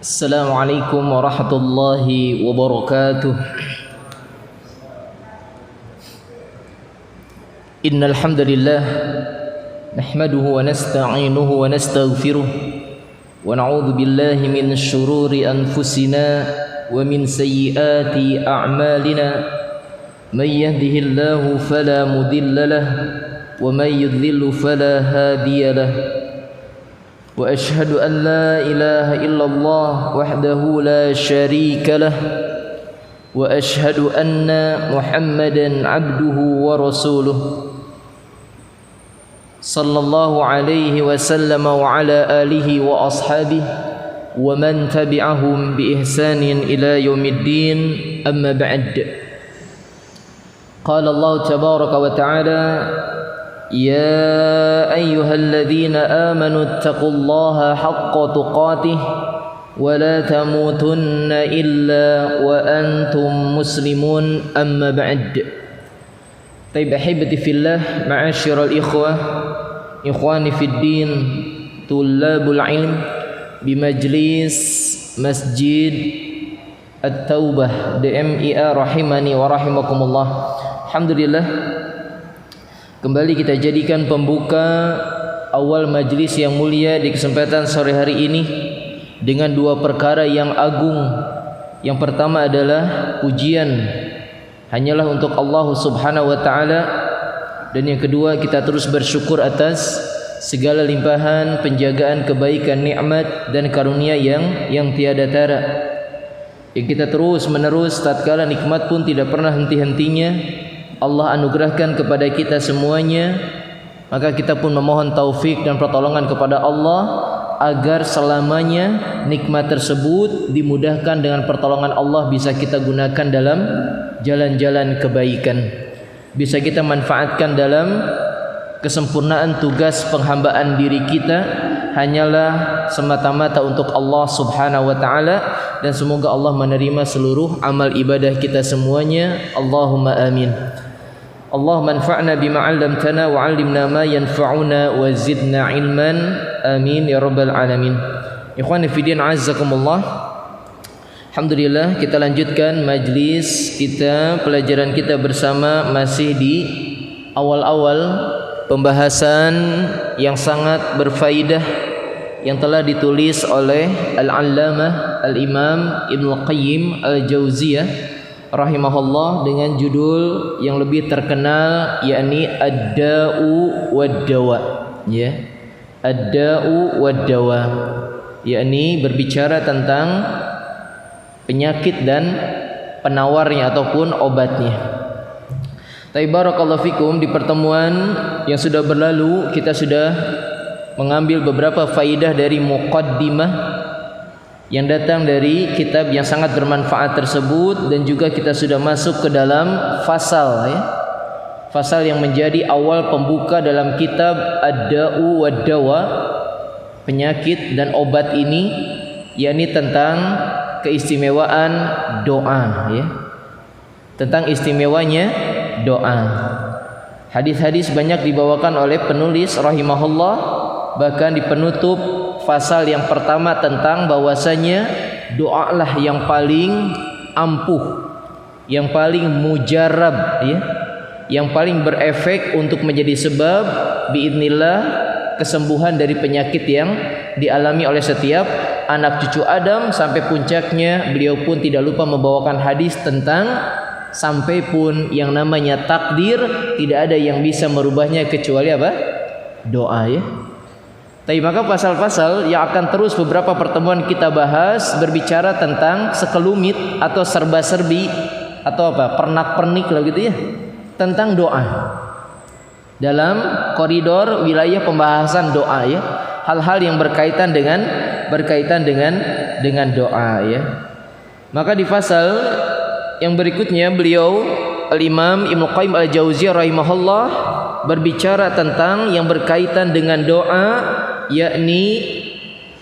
Assalamualaikum warahmatullahi wabarakatuh. Innal hamdalillah nahmaduhu wa nasta'inuhu wa nastaghfiruh wa na'udzu billahi min shururi anfusina wa min sayyiati a'malina. May yahdihillahu fala mudilla lahu wa may yudlil fala hadiya lahu. وأشهد أن لا إله إلا الله وحده لا شريك له وأشهد أن محمدا عبده ورسوله صلى الله عليه وسلم وعلى آله وأصحابه ومن تبعهم بإحسان إلى يوم الدين. أما بعد، قال الله تبارك وتعالى: يا أيها الذين آمنوا اتقوا الله حق تقاته ولا تموتن إلا وأنتم مسلمون. أما بعد. طيب أحبتي في الله، معاشر الإخوة، إخواني في الدين، طلاب العلم بمجلس مسجد التوبة DMIA rahimani wa rahimakumullah. Alhamdulillah, kembali kita jadikan pembuka awal majlis yang mulia di kesempatan sore hari ini dengan dua perkara yang agung. Yang pertama adalah pujian hanyalah untuk Allah Subhanahu wa taala, dan yang kedua kita terus bersyukur atas segala limpahan penjagaan, kebaikan, nikmat dan karunia yang tiada tara, yang kita terus menerus tatkala nikmat pun tidak pernah henti-hentinya Allah anugerahkan kepada kita semuanya. Maka kita pun memohon taufik dan pertolongan kepada Allah agar selamanya nikmat tersebut dimudahkan dengan pertolongan Allah, bisa kita gunakan dalam jalan-jalan kebaikan, bisa kita manfaatkan dalam kesempurnaan tugas penghambaan diri kita hanyalah semata-mata untuk Allah Subhanahu wa taala, dan semoga Allah menerima seluruh amal ibadah kita semuanya. Allahumma amin. Allahumma anfa'na bima 'allamtana wa 'allimna ma yanfa'una wa zidna ilman. Amin ya rabbal alamin. Ikhwani fi din, azzakumullah. Alhamdulillah, kita lanjutkan majlis kita, pelajaran kita bersama, masih di awal-awal pembahasan yang sangat berfaedah yang telah ditulis oleh Al-Allamah Al-Imam Ibnu Qayyim Al-Jauziyah rahimahullah dengan judul yang lebih terkenal, yakni Ad-Da'u wad-Dawa, ya. Ad-Da'u wad-Dawa, yakni berbicara tentang penyakit dan penawarnya ataupun obatnya. Tapi barakallahu fikum, di pertemuan yang sudah berlalu kita sudah mengambil beberapa faidah dari muqaddimah yang datang dari kitab yang sangat bermanfaat tersebut, dan juga kita sudah masuk ke dalam fasal, ya. Fasal yang menjadi awal pembuka dalam kitab Ad-Da'u wad-Dawa, penyakit dan obat ini, yakni tentang keistimewaan doa, ya. Tentang istimewanya doa. Hadis-hadis banyak dibawakan oleh penulis rahimahullah, bahkan di penutup pasal yang pertama tentang bahwasanya doalah yang paling ampuh, yang paling mujarab, ya, yang paling berefek untuk menjadi sebab biidznillah kesembuhan dari penyakit yang dialami oleh setiap anak cucu Adam. Sampai puncaknya beliau pun tidak lupa membawakan hadis tentang sampai pun yang namanya takdir tidak ada yang bisa merubahnya kecuali apa? Doa, ya. Tapi maka pasal-pasal yang akan terus beberapa pertemuan kita bahas berbicara tentang sekelumit atau serba-serbi atau apa, pernak-pernik lah gitu, ya, tentang doa dalam koridor wilayah pembahasan doa, ya. Hal-hal yang berkaitan dengan doa, ya. Maka di pasal yang berikutnya beliau Al-Imam Ibnu Qayyim Al-Jauziyah rahimahullah berbicara tentang yang berkaitan dengan doa, yakni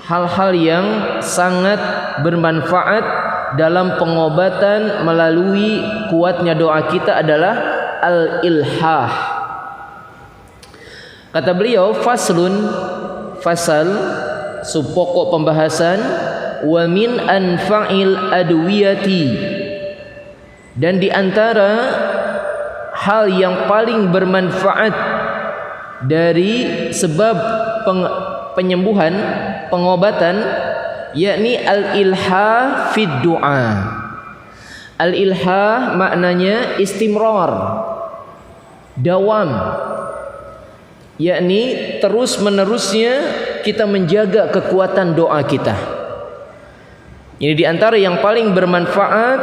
hal-hal yang sangat bermanfaat dalam pengobatan melalui kuatnya doa kita adalah al-ilhah. Kata beliau, fasal subpokok pembahasan, wa min anfa'il adwiyati, dan di antara hal yang paling bermanfaat dari sebab penyembuhan, pengobatan, yakni al-ilha fid du'a. Al-ilha maknanya istimrar, dawam, yakni terus menerusnya kita menjaga kekuatan doa kita. Ini di antara yang paling bermanfaat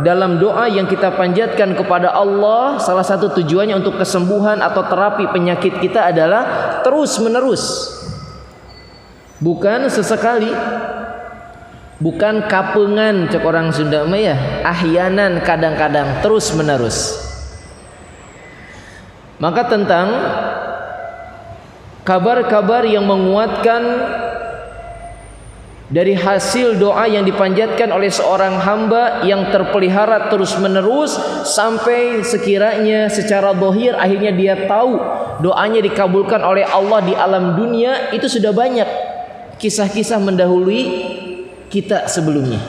dalam doa yang kita panjatkan kepada Allah. Salah satu tujuannya untuk kesembuhan atau terapi penyakit kita adalah terus menerus, bukan sesekali, bukan kapengan cek orang Sunda mah ya, ahyanan, kadang-kadang, terus menerus. Maka tentang kabar-kabar yang menguatkan dari hasil doa yang dipanjatkan oleh seorang hamba yang terpelihara terus menerus sampai sekiranya secara zahir akhirnya dia tahu doanya dikabulkan oleh Allah di alam dunia, itu sudah banyak kisah-kisah mendahului kita sebelumnya.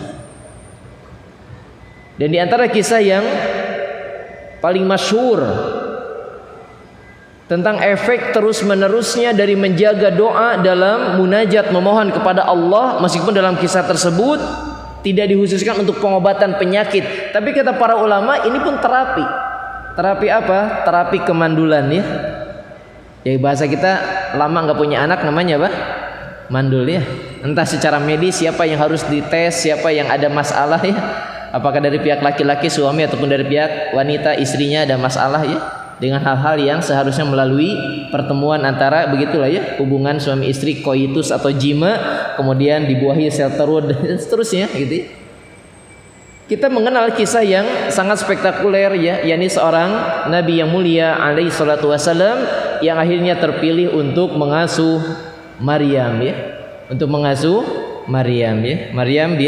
Dan di antara kisah yang paling masyhur tentang efek terus menerusnya dari menjaga doa dalam munajat, memohon kepada Allah, meskipun dalam kisah tersebut tidak dikhususkan untuk pengobatan penyakit, tapi kata para ulama ini pun terapi. Terapi apa? Terapi kemandulan ya. Ya bahasa kita lama nggak punya anak namanya apa? Mandul ya. Entah secara medis siapa yang harus dites, siapa yang ada masalah ya. Apakah dari pihak laki-laki suami ataupun dari pihak wanita istrinya ada masalah ya, dengan hal-hal yang seharusnya melalui pertemuan antara begitulah ya, hubungan suami istri, koitus atau jima, kemudian dibuahi sel telur dan seterusnya gitu ya. Kita mengenal kisah yang sangat spektakuler ya, yakni seorang nabi yang mulia alaihi salatu wasallam yang akhirnya terpilih untuk mengasuh Maryam ya, untuk mengasuh Maryam ya, Maryam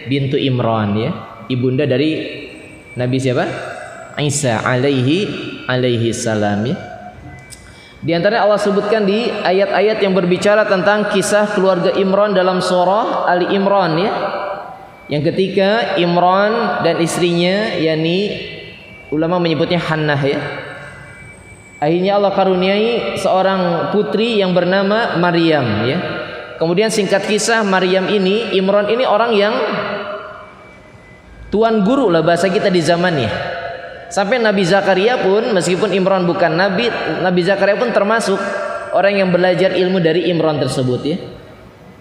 bintu Imran ya, ibunda dari Nabi siapa? Isa alaihi salam ya. Di antaranya Allah sebutkan di ayat-ayat yang berbicara tentang kisah keluarga Imran dalam surah Ali Imran ya. Yang ketika Imran dan istrinya, yakni ulama menyebutnya Hannah ya, akhirnya Allah karuniai seorang putri yang bernama Maryam ya. Kemudian singkat kisah, Maryam ini, Imran ini orang yang tuan guru lah bahasa kita di zamannya. Sampai Nabi Zakaria pun, meskipun Imran bukan nabi, Nabi Zakaria pun termasuk orang yang belajar ilmu dari Imran tersebut ya.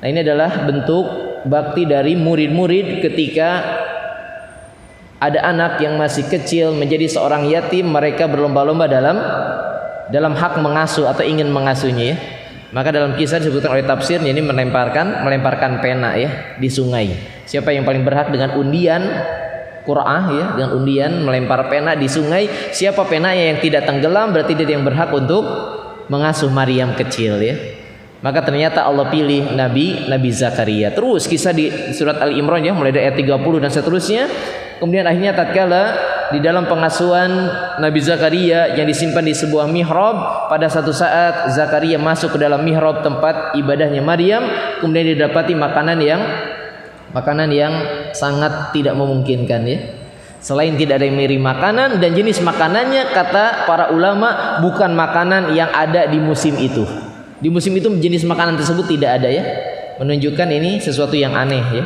Nah ini adalah bentuk bakti dari murid-murid ketika ada anak yang masih kecil menjadi seorang yatim, mereka berlomba-lomba dalam hak mengasuh atau ingin mengasuhnya ya. Maka dalam kisah disebutkan oleh tafsir, ini melemparkan pena ya di sungai. Siapa yang paling berhak dengan undian Qur'ah ya, dengan undian melempar pena di sungai, siapa penanya yang tidak tenggelam berarti dia yang berhak untuk mengasuh Maryam kecil ya. Maka ternyata Allah pilih Nabi Zakaria. Terus kisah di surat Al-Imran ya, mulai dari ayat 30 dan seterusnya. Kemudian akhirnya tatkala di dalam pengasuhan Nabi Zakaria yang disimpan di sebuah mihrab, pada satu saat Zakaria masuk ke dalam mihrab tempat ibadahnya Maryam, kemudian didapati makanan yang sangat tidak memungkinkan ya. Selain tidak ada yang mirip makanan, dan jenis makanannya kata para ulama bukan makanan yang ada di musim itu. Di musim itu jenis makanan tersebut tidak ada ya, menunjukkan ini sesuatu yang aneh ya.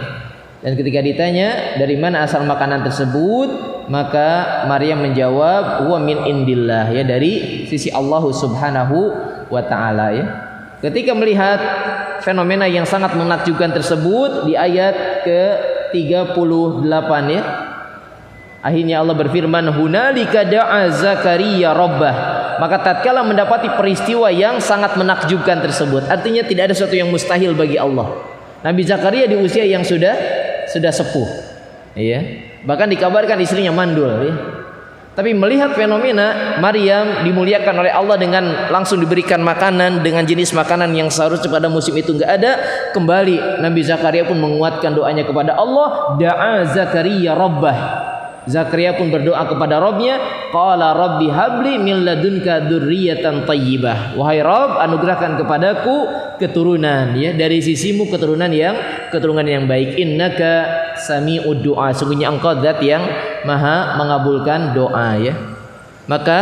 Dan ketika ditanya dari mana asal makanan tersebut, maka Maryam menjawab huwa min indillah ya, dari sisi Allah Subhanahu wa taala ya. Ketika melihat fenomena yang sangat menakjubkan tersebut di ayat ke-38 ya, akhirnya Allah berfirman hunalika da'a Zakaria rabbah. Maka tatkala mendapati peristiwa yang sangat menakjubkan tersebut, artinya tidak ada sesuatu yang mustahil bagi Allah. Nabi Zakaria di usia yang sudah sepuh ya, bahkan dikabarkan istrinya mandul ya. Tapi melihat fenomena Maryam dimuliakan oleh Allah dengan langsung diberikan makanan dengan jenis makanan yang seharusnya pada musim itu enggak ada, kembali Nabi Zakaria pun menguatkan doanya kepada Allah, da'a Zakaria rabbah. Zakaria pun berdoa kepada Rabbnya, qala rabbi habli min ladunka dzurriyyatan thayyibah. Wahai Rabb, anugerahkan kepadaku keturunan ya dari sisimu keturunan yang baik. Innaka sami'ud du'a. Sungguhnya engkau zat yang maha mengabulkan doa ya. Maka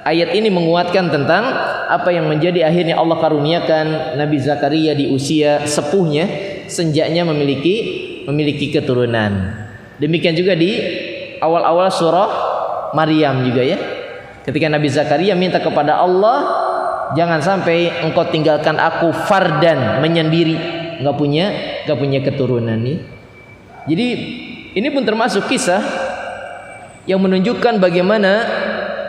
ayat ini menguatkan tentang apa yang menjadi akhirnya Allah karuniakan Nabi Zakaria di usia sepuhnya, senjaknya memiliki keturunan. Demikian juga di awal-awal surah Maryam juga ya. Ketika Nabi Zakaria minta kepada Allah, jangan sampai engkau tinggalkan aku fardan, menyendiri, enggak punya keturunan nih. Jadi ini pun termasuk kisah yang menunjukkan bagaimana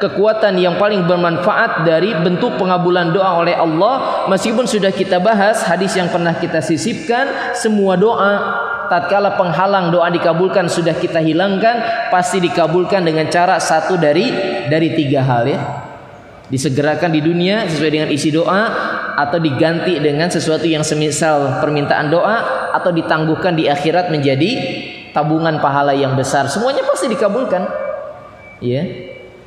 kekuatan yang paling bermanfaat dari bentuk pengabulan doa oleh Allah. Meskipun sudah kita bahas hadis yang pernah kita sisipkan, semua doa tatkala penghalang doa dikabulkan sudah kita hilangkan, pasti dikabulkan dengan cara satu dari 3 hal ya. Disegerakan di dunia sesuai dengan isi doa, atau diganti dengan sesuatu yang semisal permintaan doa, atau ditangguhkan di akhirat menjadi tabungan pahala yang besar. Semuanya pasti dikabulkan ya.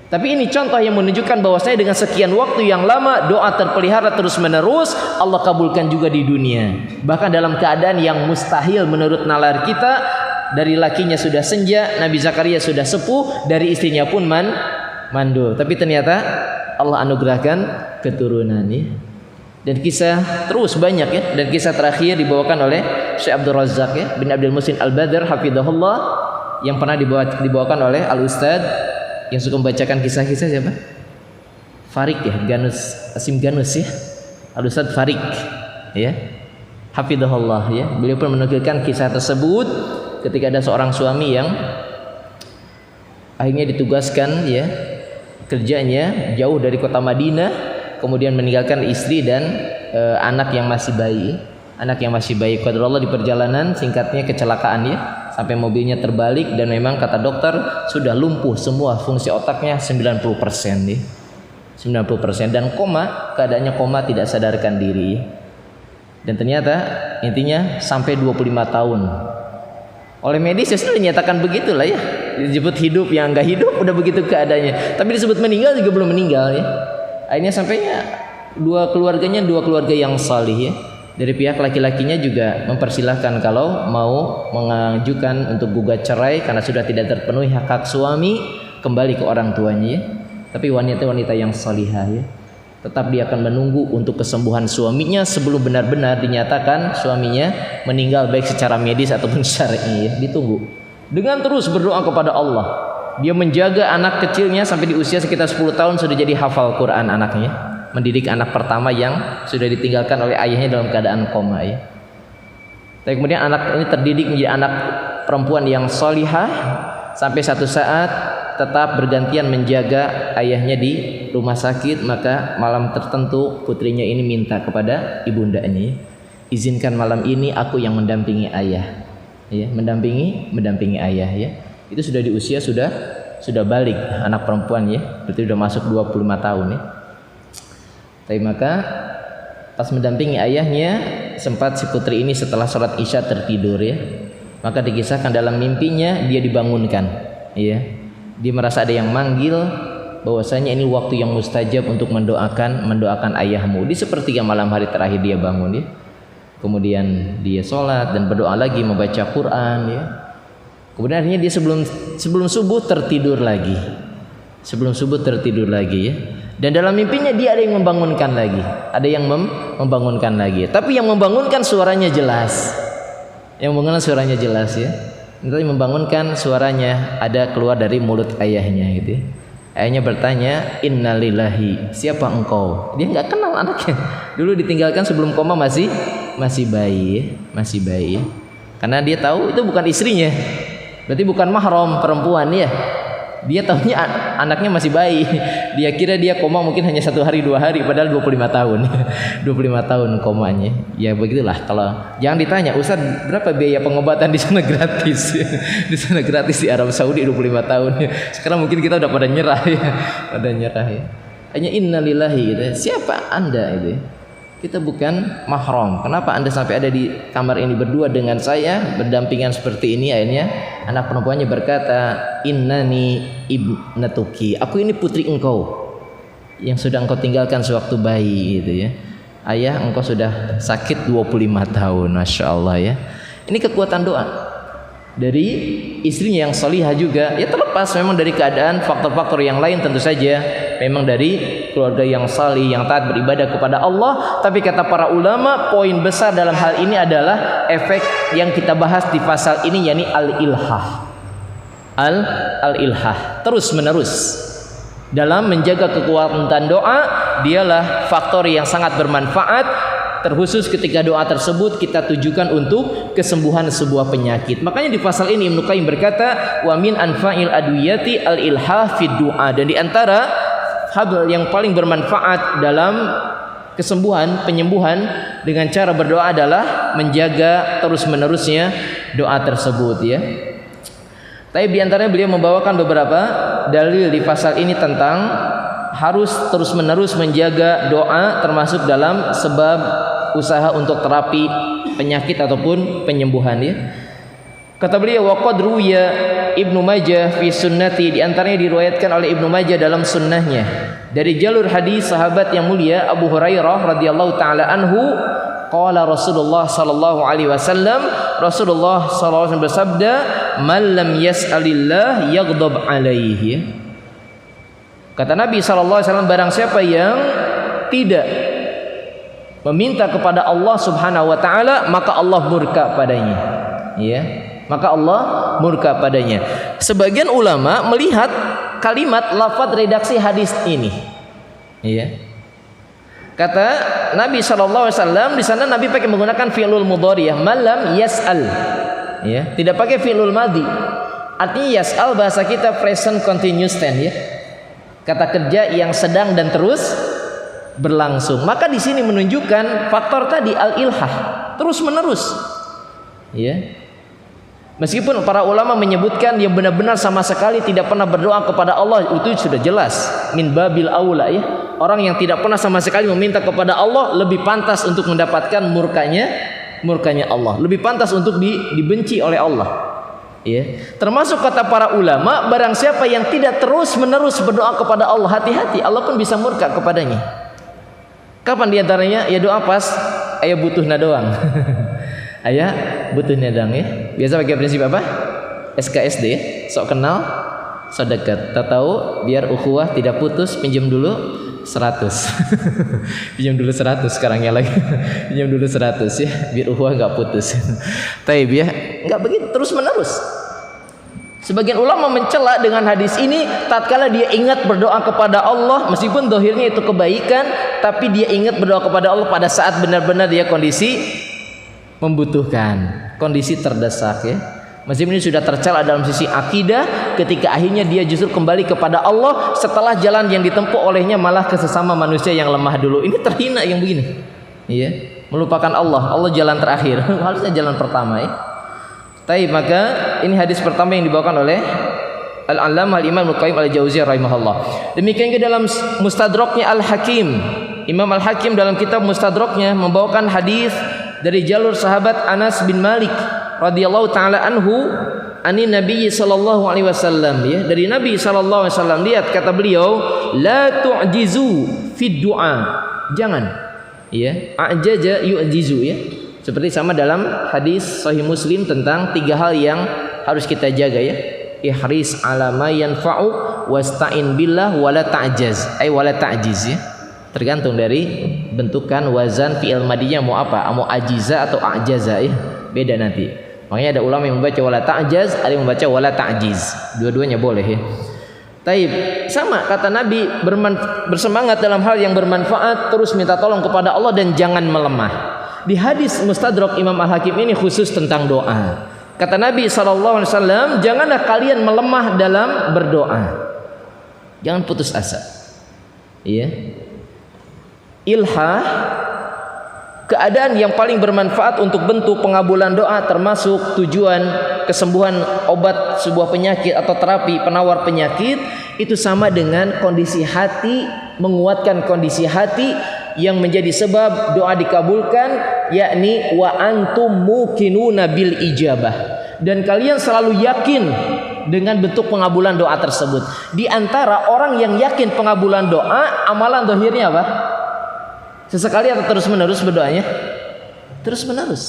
Tapi ini contoh yang menunjukkan bahwasanya dengan sekian waktu yang lama doa terpelihara terus menerus, Allah kabulkan juga di dunia. Bahkan dalam keadaan yang mustahil menurut nalar kita, dari lakinya sudah senja, Nabi Zakaria sudah sepuh, dari istrinya pun mandul. Tapi ternyata Allah anugerahkan keturunan ya. Dan kisah terus banyak ya. Dan kisah terakhir dibawakan oleh Syekh Abdul Razak ya bin Abdul Muhsin Al-Badr hafizahullah, yang pernah dibawakan oleh Al-Ustadz yang suka membacakan kisah-kisah siapa? Farik ya, Asim Ganus ya, Al-Ustadz Farik ya, hafizahullah ya. Beliau pun menukilkan kisah tersebut ketika ada seorang suami yang akhirnya ditugaskan ya, kerjanya jauh dari kota Madinah, kemudian meninggalkan istri dan anak yang masih bayi. Qadarullah di perjalanan singkatnya kecelakaan ya, sampai mobilnya terbalik dan memang kata dokter sudah lumpuh semua fungsi otaknya 90% nih. 90% dan koma, keadaannya koma, tidak sadarkan diri. Dan ternyata intinya sampai 25 tahun. Oleh medis ya sudah dinyatakan begitulah ya. Disebut hidup yang enggak hidup udah begitu keadaannya. Tapi disebut meninggal juga belum meninggal ya. Akhirnya sampainya dua keluarga yang salih ya. Dari pihak laki-lakinya juga mempersilahkan kalau mau mengajukan untuk gugat cerai karena sudah tidak terpenuhi hak-hak suami, kembali ke orang tuanya ya. Tapi wanita yang salihah ya, tetap dia akan menunggu untuk kesembuhan suaminya sebelum benar-benar dinyatakan suaminya meninggal baik secara medis ataupun syar'i ya. Ditunggu dengan terus berdoa kepada Allah. Dia menjaga anak kecilnya sampai di usia sekitar 10 tahun sudah jadi hafal Quran anaknya. Mendidik anak pertama yang sudah ditinggalkan oleh ayahnya dalam keadaan koma ya. Tapi kemudian anak ini terdidik menjadi anak perempuan yang solihah sampai satu saat tetap bergantian menjaga ayahnya di rumah sakit. Maka malam tertentu putrinya ini minta kepada ibundanya, izinkan malam ini aku yang mendampingi ayah ya, mendampingi ayah ya. Itu sudah di usia sudah balik anak perempuan ya, berarti sudah masuk 25 tahun ya. Tapi maka pas mendampingi ayahnya, sempat si putri ini setelah sholat isya tertidur ya. Maka dikisahkan dalam mimpinya dia dibangunkan ya. Dia merasa ada yang manggil, bahwasanya ini waktu yang mustajab untuk mendoakan ayahmu. Di sepertiga malam hari terakhir dia bangun ya. Kemudian dia sholat dan berdoa lagi, membaca Quran ya. Kemudian akhirnya dia sebelum subuh tertidur lagi. Ya. Dan dalam mimpinya dia ada yang membangunkan lagi. Tapi yang membangunkan suaranya jelas. Ya. Nanti membangunkan suaranya ada keluar dari mulut ayahnya gitu. Ayahnya bertanya, innalillahi, siapa engkau? Dia nggak kenal anaknya. Dulu ditinggalkan sebelum koma masih bayi ya. Karena dia tahu itu bukan istrinya. Berarti bukan mahram perempuan ya. Dia tahunya anaknya masih bayi. Dia kira dia koma mungkin hanya 1 hari 2 hari, padahal 25 tahun. 25 tahun komanya. Ya begitulah. Kalau jangan ditanya, Ustaz berapa biaya pengobatan di sana gratis? Di sana gratis di Arab Saudi 25 tahun. Sekarang mungkin kita udah pada nyerah ya. Hanya innalillahi gitu. Siapa Anda itu? Kita bukan mahram. Kenapa Anda sampai ada di kamar ini berdua dengan saya, berdampingan seperti ini? Akhirnya anak perempuannya berkata, innani ibnatuki, aku ini putri engkau yang sudah engkau tinggalkan sewaktu bayi gitu ya. Ayah, engkau sudah sakit 25 tahun. Masya Allah ya. Ini kekuatan doa dari istrinya yang salihah juga. Ya terlepas memang dari keadaan faktor-faktor yang lain tentu saja, memang dari keluarga yang salih, yang taat beribadah kepada Allah. Tapi kata para ulama, poin besar dalam hal ini adalah efek yang kita bahas di pasal ini, yakni al-ilhah. Al-ilhah, terus menerus dalam menjaga kekuatan doa, dialah faktor yang sangat bermanfaat, terkhusus ketika doa tersebut kita tujukan untuk kesembuhan sebuah penyakit. Makanya di pasal ini Ibnu Qayyim berkata, wa min anfa'il adwiyati al-ilhah fid du'a, dan di antara hal yang paling bermanfaat dalam kesembuhan, penyembuhan dengan cara berdoa adalah menjaga terus-menerusnya doa tersebut ya. Tapi di antaranya beliau membawakan beberapa dalil di pasal ini tentang harus terus-menerus menjaga doa, termasuk dalam sebab usaha untuk terapi penyakit ataupun penyembuhan ya. Kata beliau, wa qad ruwiya Ibnu Majah fi sunnati, di antaranya diriwayatkan oleh Ibnu Majah dalam sunnahnya dari jalur hadis sahabat yang mulia Abu Hurairah radhiyallahu taala anhu, qala Rasulullah sallallahu alaihi wasallam, Rasulullah sallallahu alaihi wasallam bersabda, man lam yas'alillah yaghdab alaihi. Kata Nabi sallallahu alaihi wasallam, barang siapa yang tidak meminta kepada Allah Subhanahu wa taala, maka Allah murka padanya. Ya, maka Allah murka padanya. Sebagian ulama melihat kalimat lafaz redaksi hadis ini. Ya. Kata Nabi sallallahu alaihi wasallam, di sana Nabi pakai menggunakan fi'lul mudhari, malam yas'al. Ya, tidak pakai fi'lul madhi. Artinya yas'al bahasa kita present continuous tense ya. Kata kerja yang sedang dan terus berlangsung. Maka di sini menunjukkan faktor tadi al-ilhah, terus menerus. Ya. Meskipun para ulama menyebutkan yang benar-benar sama sekali tidak pernah berdoa kepada Allah, itu sudah jelas min babil aula ya. Orang yang tidak pernah sama sekali meminta kepada Allah lebih pantas untuk mendapatkan murkanya Allah, lebih pantas untuk dibenci oleh Allah. Ya. Termasuk kata para ulama, barang siapa yang tidak terus-menerus berdoa kepada Allah, hati-hati, Allah pun bisa murka kepadanya. Kapan diantaranya? Ya doa pas ayah butuhna doang. Ayah butuhnya doang ya. Biasa pakai prinsip apa? SKSD ya. Sok kenal, sok dekat. Tak tahu biar ukhuwah tidak putus, pinjam dulu 100. Pinjam dulu 100 sekarang ya lagi. Pinjam dulu 100 ya, biar ukhuwah enggak putus. Taib ya, enggak begitu terus-menerus. Sebagian ulama mencela dengan hadis ini, tatkala dia ingat berdoa kepada Allah, meskipun dohirnya itu kebaikan, tapi dia ingat berdoa kepada Allah pada saat benar-benar dia kondisi membutuhkan, kondisi terdesak ya. Meskipun ini sudah tercela dalam sisi akidah, ketika akhirnya dia justru kembali kepada Allah setelah jalan yang ditempuh olehnya malah ke sesama manusia yang lemah dulu. Ini terhina yang begini, ya, melupakan Allah. Allah jalan terakhir, harusnya jalan pertama ya. Taib, maka ini hadis pertama yang dibawakan oleh Al-Allamah Al-Imam Ibnu Qayyim Al-Jauziyah rahimahullah. Demikian juga dalam Mustadraknya Al-Hakim, Imam Al-Hakim dalam kitab Mustadraknya membawakan hadis dari jalur sahabat Anas bin Malik radhiyallahu taala anhu, ani Nabi sallallahu alaihi wasallam ya, dari Nabi sallallahu alaihi wasallam. Lihat kata beliau, la tu'jizu fid du'a. Jangan ya, ajaja yu'jizu ya. Seperti sama dalam hadis Sahih Muslim tentang 3 hal yang harus kita jaga ya. Ihris ala ma yanfa'u wasta'in billah wala ta'jaz. Wala ta'jiz ya. Tergantung dari bentukan wazan fi'il madinya mau apa? Mau ajiza atau ajaza ya. Beda nanti. Makanya ada ulama yang membaca wala ta'jaz, ada yang membaca wala ta'jiz. Dua-duanya boleh ya. Taib, sama kata Nabi, bersemangat dalam hal yang bermanfaat, terus minta tolong kepada Allah dan jangan melemah. Di hadis Mustadrak Imam Al-Hakim ini khusus tentang doa. Kata Nabi SAW, janganlah kalian melemah dalam berdoa. Jangan putus asa. Iya. Ilhah, keadaan yang paling bermanfaat untuk bentuk pengabulan doa, termasuk tujuan kesembuhan obat sebuah penyakit atau terapi penawar penyakit, itu sama dengan kondisi hati, menguatkan kondisi hati yang menjadi sebab doa dikabulkan, yakni wa antum muqinuna bil ijabah, dan kalian selalu yakin dengan bentuk pengabulan doa tersebut. Di antara orang yang yakin pengabulan doa, amalan dohirnya apa? Sesekali atau terus menerus berdoanya? Terus menerus.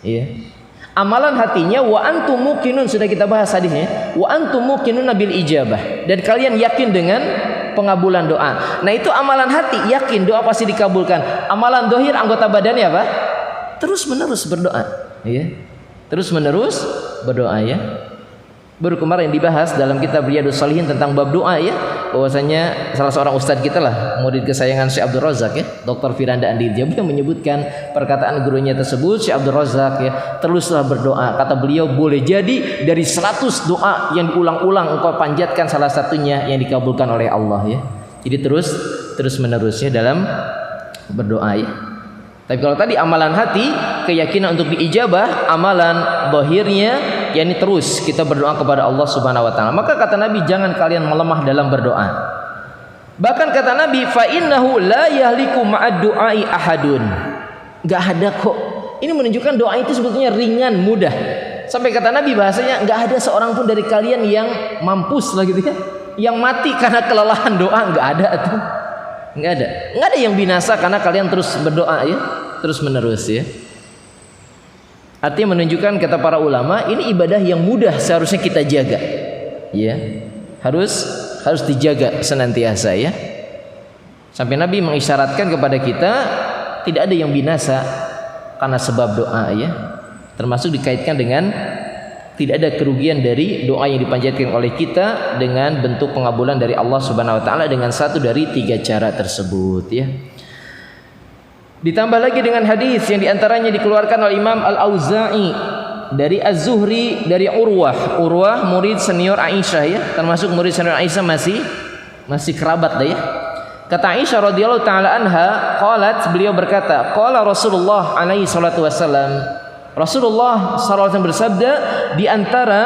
Iya. Amalan hatinya wa antum muqinun, sudah kita bahas hadisnya. Wa antum muqinuna bil ijabah, dan kalian yakin dengan pengabulan doa. Nah, itu amalan hati, yakin doa pasti dikabulkan. Amalan dohir, anggota badannya apa? Terus menerus berdoa. Iya. Terus menerus berdoa ya. Baru kemarin dibahas dalam kitab Riyadhus Shalihin tentang bab doa ya, bahwasanya salah seorang ustadz kita lah, murid kesayangan Syekh Abdul Razak ya, Dr. Firanda Andirja, beliau menyebutkan perkataan gurunya tersebut, Syekh Abdul Razak ya, teruslah berdoa. Kata beliau, boleh jadi dari 100 doa yang diulang-ulang engkau panjatkan salah satunya yang dikabulkan oleh Allah ya. Jadi terus menerusnya dalam berdoa ya. Tapi kalau tadi amalan hati, keyakinan untuk diijabah, amalan zahirnya yakni terus kita berdoa kepada Allah Subhanahu wa taala. Maka kata Nabi, jangan kalian melemah dalam berdoa. Bahkan kata Nabi, fa innahu la yahliku ma'ad du'ai ahadun. Enggak ada kok. Ini menunjukkan doa itu sebetulnya ringan, mudah. Sampai kata Nabi bahasanya, enggak ada seorang pun dari kalian yang mampus lah gitu ya, yang mati karena kelelahan doa, enggak ada tuh. Enggak ada yang binasa karena kalian terus berdoa ya, terus menerus ya. Artinya menunjukkan, kata para ulama, ini ibadah yang mudah seharusnya kita jaga. Ya. Harus dijaga senantiasa ya. Sampai Nabi mengisyaratkan kepada kita tidak ada yang binasa karena sebab doa ya. Termasuk dikaitkan dengan tidak ada kerugian dari doa yang dipanjatkan oleh kita dengan bentuk pengabulan dari Allah Subhanahu wa taala dengan satu dari 3 cara tersebut ya. Ditambah lagi dengan hadis yang diantaranya dikeluarkan oleh Imam Al-Auza'i dari Az-Zuhri dari Urwah murid senior Aisyah ya, termasuk murid senior Aisyah masih kerabat dah ya. Kata Aisyah radhiyallahu taala anha, qalat, beliau berkata, qala Rasulullah alaihi salatu wasallam, Rasulullah SAW bersabda, di antara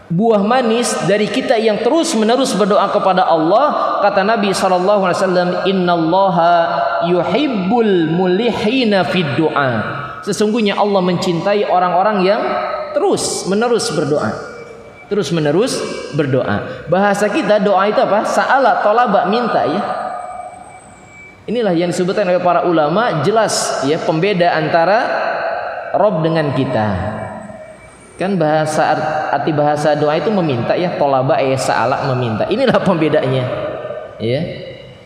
buah manis dari kita yang terus menerus berdoa kepada Allah, kata Nabi SAW, innallaha yuhibbul mulihina fid du'a. Sesungguhnya Allah mencintai orang-orang yang terus menerus berdoa. Terus menerus berdoa. Bahasa kita doa itu apa? Sa'ala, tolaba, minta ya. Inilah yang disebutkan oleh para ulama, jelas ya pembeda antara Rob dengan kita. Kan arti bahasa doa itu meminta ya, tolaba sa'ala, meminta. Inilah pembedanya. Ya.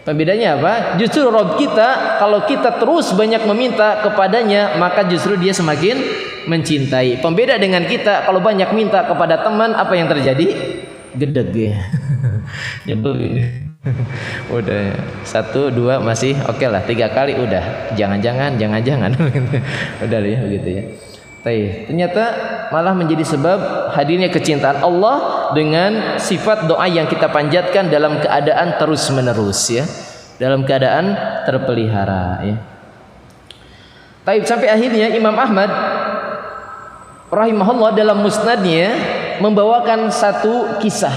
Pembedanya apa? Justru Rob kita, kalau kita terus banyak meminta kepadanya, maka justru dia semakin mencintai. Pembeda dengan kita, kalau banyak minta kepada teman, apa yang terjadi? Gedeg ya. Udah 1, 2 masih oke lah, 3 kali udah jangan-jangan udah ya begitu ya. Ternyata malah menjadi sebab hadirnya kecintaan Allah dengan sifat doa yang kita panjatkan dalam keadaan terus menerus ya, dalam keadaan terpelihara ya. Sampai akhirnya Imam Ahmad rahimahullah dalam musnadnya membawakan satu kisah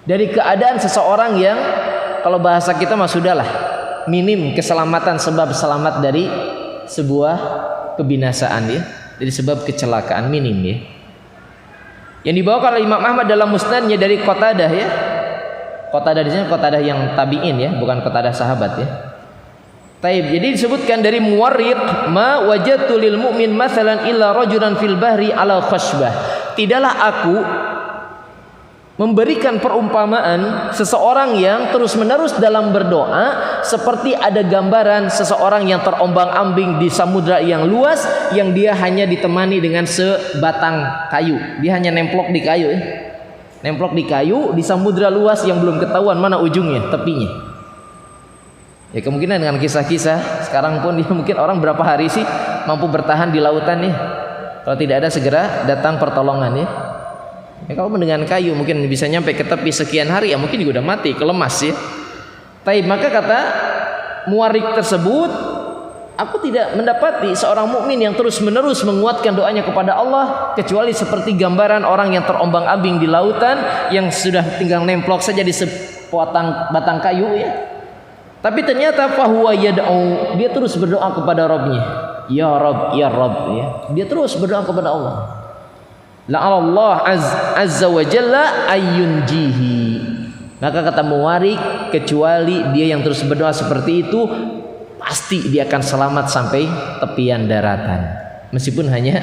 dari keadaan seseorang yang kalau bahasa kita mah sudahlah minim keselamatan, sebab selamat dari sebuah kebinasaan ya, dari sebab kecelakaan minim ya, yang dibawakan oleh Imam Ahmad dalam musnadnya dari Qatadah ya. Qatadah di sini Qatadah yang tabi'in ya, bukan Qatadah sahabat ya. Jadi disebutkan dari Muwarriq, ma wajadtu lil mu'min mathalan illa rajulan fil bahri ala khashbah. Tidaklah aku memberikan perumpamaan seseorang yang terus menerus dalam berdoa seperti ada gambaran seseorang yang terombang-ambing di samudra yang luas, yang dia hanya ditemani dengan sebatang kayu. Dia hanya nemplok di kayu ya. Nemplok di kayu di samudra luas yang belum ketahuan mana ujungnya, tepinya. Ya kemungkinan dengan kisah-kisah sekarang pun dia mungkin orang berapa hari sih mampu bertahan di lautan nih. Kalau tidak ada segera datang pertolongan ya. Ya, kalau dengan kayu mungkin bisa nyampe ke tepi sekian hari, ya mungkin juga udah mati, kelemas ya. Maka kata Muwarriq tersebut, aku tidak mendapati seorang mukmin yang terus menerus menguatkan doanya kepada Allah kecuali seperti gambaran orang yang terombang-ambing di lautan yang sudah tinggal nemplok saja di sepotong batang kayu ya. Tapi ternyata fahuwa yad'u, dia terus berdoa kepada Rabbnya. Ya Rabb, ya Rabb, ya. Dia terus berdoa kepada Allah. La'allah azza wa jalla ayyunjihi. Maka kata Muwarik, kecuali dia yang terus berdoa seperti itu, pasti dia akan selamat sampai tepian daratan. Meskipun hanya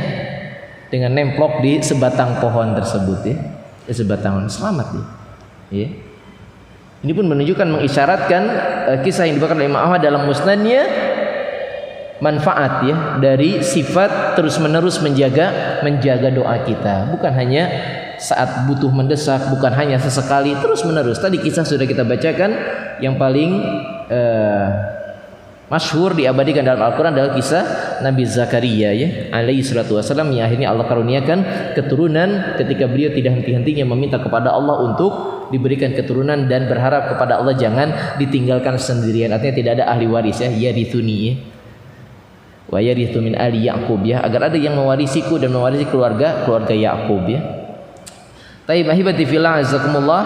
dengan nemplok di sebatang pohon tersebut, ya. Di sebatang pohon, selamat dia. Ya. Ini pun menunjukkan, mengisyaratkan kisah yang dibawakan oleh Imam Ahmad dalam musnadnya, manfaat ya dari sifat terus menerus menjaga doa kita, bukan hanya saat butuh mendesak, bukan hanya sesekali, terus menerus. Tadi kisah sudah kita bacakan, yang paling masyhur diabadikan dalam Al-Quran adalah kisah Nabi Zakaria ya alaihi salatu wassalam, yang akhirnya Allah karuniakan keturunan ketika beliau tidak henti-hentinya meminta kepada Allah untuk diberikan keturunan dan berharap kepada Allah jangan ditinggalkan sendirian. Artinya tidak ada ahli waris ya, yarithuni ya, wa yarithu min ali Yaqub ya, agar ada yang mewarisiku dan mewarisi keluarga Yaqub ya. Taib ahibati fillah azakumullah,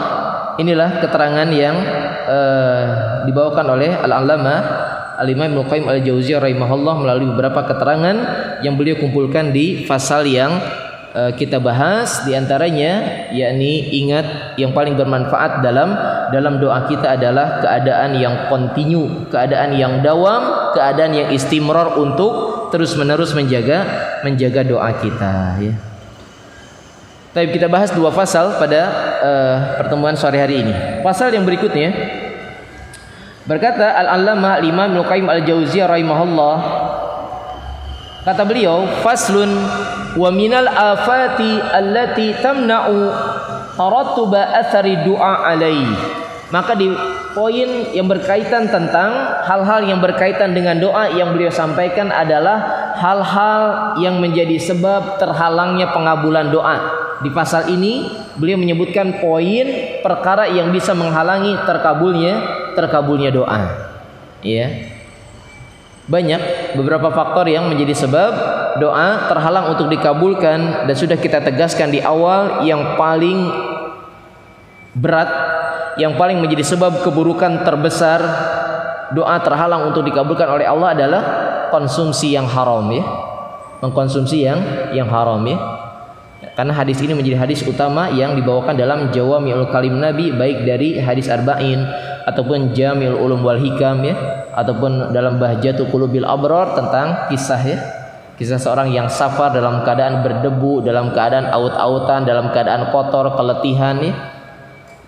inilah keterangan yang dibawakan oleh Al-Allamah Al-Imam Ibnu Qayyim Al-Jauziyah rahimahullah melalui beberapa keterangan yang beliau kumpulkan di fasal yang kita bahas. Di antaranya yakni ingat, yang paling bermanfaat dalam doa kita adalah keadaan yang kontinu, keadaan yang dawam, keadaan yang istimrar untuk terus-menerus menjaga doa kita ya. Tapi kita bahas dua fasal pada pertemuan sore hari ini. Fasal yang berikutnya berkata Al-Allamah Al-Imam Ibnu Qayyim Al-Jauziyah rahimahullah, kata beliau, faslun wa minal afati allati tamna'u tarattuba athari du'a alaihi. Maka di poin yang berkaitan tentang hal-hal yang berkaitan dengan doa yang beliau sampaikan adalah hal-hal yang menjadi sebab terhalangnya pengabulan doa. Di pasal ini beliau menyebutkan poin perkara yang bisa menghalangi terkabulnya doa. Ya. Banyak beberapa faktor yang menjadi sebab doa terhalang untuk dikabulkan, dan sudah kita tegaskan di awal, yang paling berat, yang paling menjadi sebab keburukan terbesar doa terhalang untuk dikabulkan oleh Allah adalah konsumsi yang haram ya. Mengkonsumsi yang haram ya. Karena hadis ini menjadi hadis utama yang dibawakan dalam Jawami'ul Kalim Nabi, baik dari hadis Arba'in ataupun Jami'ul Ulum wal Hikam ya, ataupun dalam Bahjatul Qulubil Abrar tentang kisah ya, kisah seorang yang safar dalam keadaan berdebu, dalam keadaan aut-autan, dalam keadaan kotor, keletihan ya.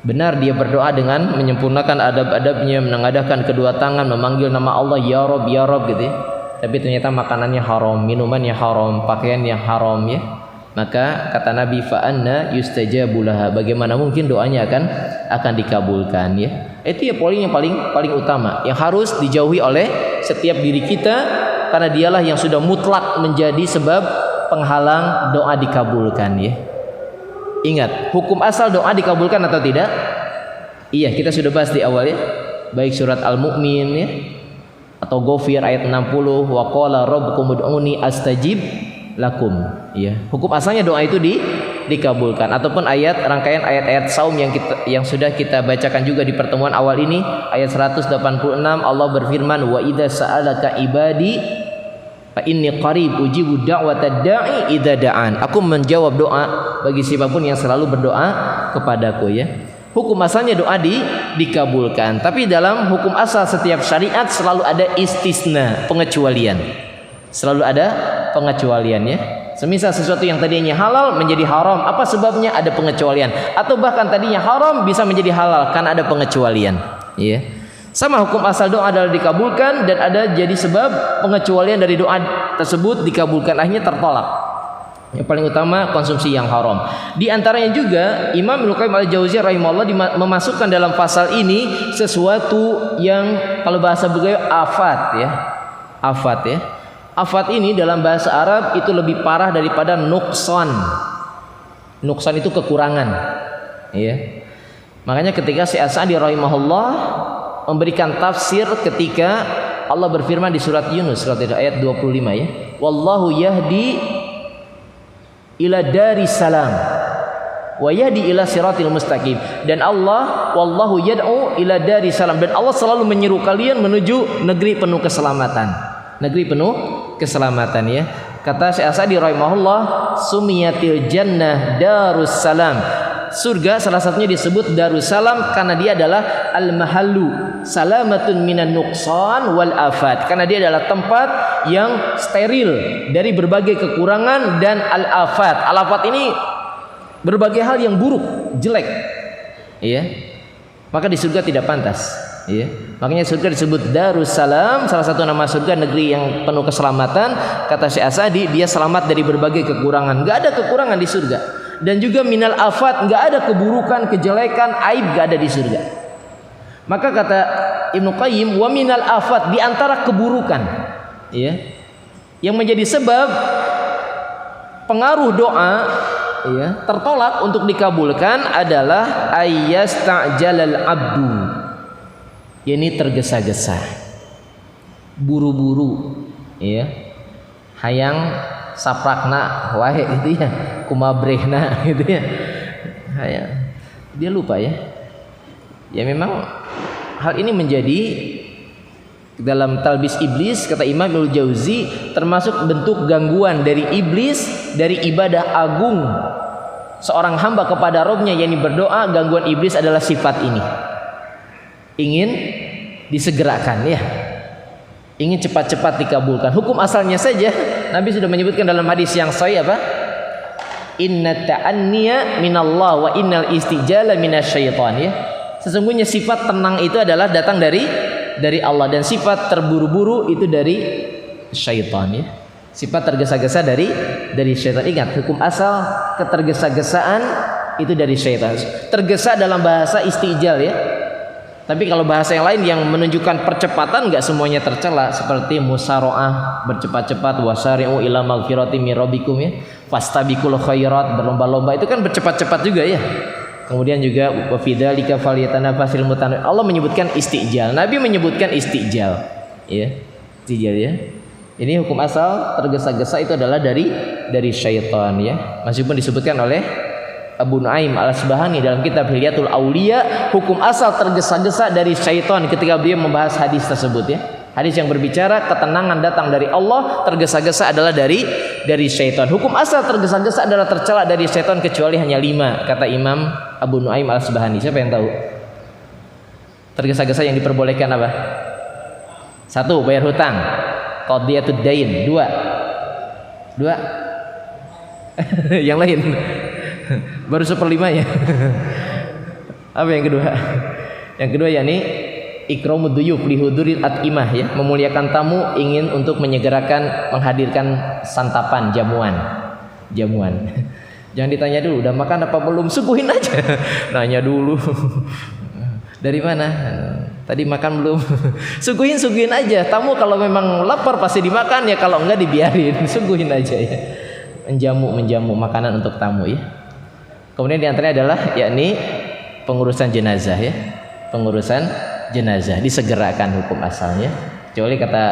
Benar dia berdoa dengan menyempurnakan adab-adabnya, menengadahkan kedua tangan, memanggil nama Allah ya Rob gitu ya. Tapi ternyata makanannya haram, minumannya haram, pakaiannya haram ya. Maka kata Nabi, fa anna yustajabu laha, bagaimana mungkin doanya akan dikabulkan ya. Itu ya poin yang paling utama yang harus dijauhi oleh setiap diri kita, karena dialah yang sudah mutlak menjadi sebab penghalang doa dikabulkan ya. Ingat, hukum asal doa dikabulkan atau tidak? Iya, kita sudah bahas di awal ya. Baik surat Al-Mu'min ya, atau Ghafir ayat 60, wa qala rabbukum ud'uni astajib lakum ya. Hukum asalnya doa itu dikabulkan, ataupun rangkaian ayat-ayat saum yang sudah kita bacakan juga di pertemuan awal ini, ayat 186 Allah berfirman, wa idza sa'alaka ibadi fa inni qarib ujibu da'watad da'i idza da'an. Aku menjawab doa bagi siapapun yang selalu berdoa kepadaku ya. Hukum asalnya doa dikabulkan, tapi dalam hukum asal setiap syariat selalu ada istisna, pengecualian. Selalu ada pengecualiannya. Semisal sesuatu yang tadinya halal menjadi haram, apa sebabnya? Ada pengecualian. Atau bahkan tadinya haram bisa menjadi halal karena ada pengecualian. Ya. Sama hukum asal doa adalah dikabulkan, dan ada jadi sebab pengecualian dari doa tersebut dikabulkan, akhirnya tertolak. Yang paling utama konsumsi yang haram. Di antaranya juga Imam Ibnu Qayyim Al-Jauziyah rahimahullah memasukkan dalam pasal ini sesuatu yang kalau bahasa beliau afat ya. Afat ya. Afat ini dalam bahasa Arab itu lebih parah daripada nuksan. Nuksan itu kekurangan. Ya. Makanya ketika Syekh As-Sa'di rahimahullah memberikan tafsir ketika Allah berfirman di surat Yunus surat ayat 25 ya. Wallahu yahdi ila daris salam. wa yahdi ila siratil mustaqim. Dan Allah wallahu yad'u ila daris salam, dan Allah selalu menyeru kalian menuju negeri penuh keselamatan. Negeri penuh keselamatan ya. Kata Syekh As-Sa'di rahimahullah, sumiyatil jannah darus salam. Surga salah satunya disebut Darussalam karena dia adalah al-mahallu salamatun minan nuqsan wal afat, karena dia adalah tempat yang steril dari berbagai kekurangan dan al-afat. Al-afat ini berbagai hal yang buruk, jelek. Ya. Maka di surga tidak pantas, ya. Makanya surga disebut Darussalam, salah satu nama surga negeri yang penuh keselamatan. Kata Syekh As-Sa'di, dia selamat dari berbagai kekurangan. Enggak ada kekurangan di surga. Dan juga minal afat, enggak ada keburukan, kejelekan, aib enggak ada di surga. Maka kata Ibnu Qayyim, wa minal afat, di antara keburukan, ya, yang menjadi sebab pengaruh doa, ya, tertolak untuk dikabulkan adalah ayyasta'jalal abdu. Ini tergesa-gesa, buru-buru, ya, hayang saprakna wae gitu ya, kumabrehna gitu ya. Dia lupa ya. Ya memang hal ini menjadi dalam talbis iblis, kata Imam Ibnu Jauzi, termasuk bentuk gangguan dari iblis dari ibadah agung seorang hamba kepada Rabbnya, yakni berdoa. Gangguan iblis adalah sifat ini, ingin disegerakan ya, ingin cepat-cepat dikabulkan. Hukum asalnya saja Nabi sudah menyebutkan dalam hadis yang sahih apa? Inna ta'anniya minallah wa innal istijala minasyaitan ya. Sesungguhnya sifat tenang itu adalah datang dari Allah, dan sifat terburu-buru itu dari syaitan ya. Sifat tergesa-gesa dari syaitan. Ingat, hukum asal ketergesa-gesaan itu dari syaitan. Tergesa dalam bahasa istijal ya. Tapi kalau bahasa yang lain yang menunjukkan percepatan, enggak semuanya tercela, seperti musaraah, bercepat-cepat, wasari'u ila maghfirati min rabbikum ya, fastabiqul khairat, berlomba-lomba, itu kan bercepat-cepat juga ya. Kemudian juga wa fi dzalika falyatanafasil mutanaffis. Allah menyebutkan istijal, Nabi menyebutkan istijal ya. Istijal ya. Ini hukum asal tergesa-gesa itu adalah dari syaitan ya. Meskipun disebutkan oleh Abu Nuaim Al-Asbahani dalam kitab Hilyatul Auliya, hukum asal tergesa-gesa dari syaitan ketika beliau membahas hadis tersebut ya. Hadis yang berbicara ketenangan datang dari Allah, tergesa-gesa adalah dari syaitan. Hukum asal tergesa-gesa adalah tercela dari syaitan kecuali hanya 5, kata Imam Abu Nuaim Al-Asbahani. Siapa yang tahu? Tergesa-gesa yang diperbolehkan apa? 1, bayar hutang. Qadiyatud dain. 2 yang lain. Baru 1/5 ya. Apa yang kedua? Yang kedua yakni ikramud duyuf li huduril at'imah ya, memuliakan tamu, ingin untuk menyegerakan menghadirkan santapan, jamuan. Jangan ditanya dulu udah makan apa belum, suguhin aja. Nanya dulu. Dari mana? Tadi makan belum? Suguhin aja. Tamu kalau memang lapar pasti dimakan ya, kalau enggak dibiarin. Suguhin aja ya. Menjamu makanan untuk tamu ya. Kemudian di antaranya adalah yakni pengurusan jenazah ya. Pengurusan jenazah disegerakan hukum asalnya. Kecuali kata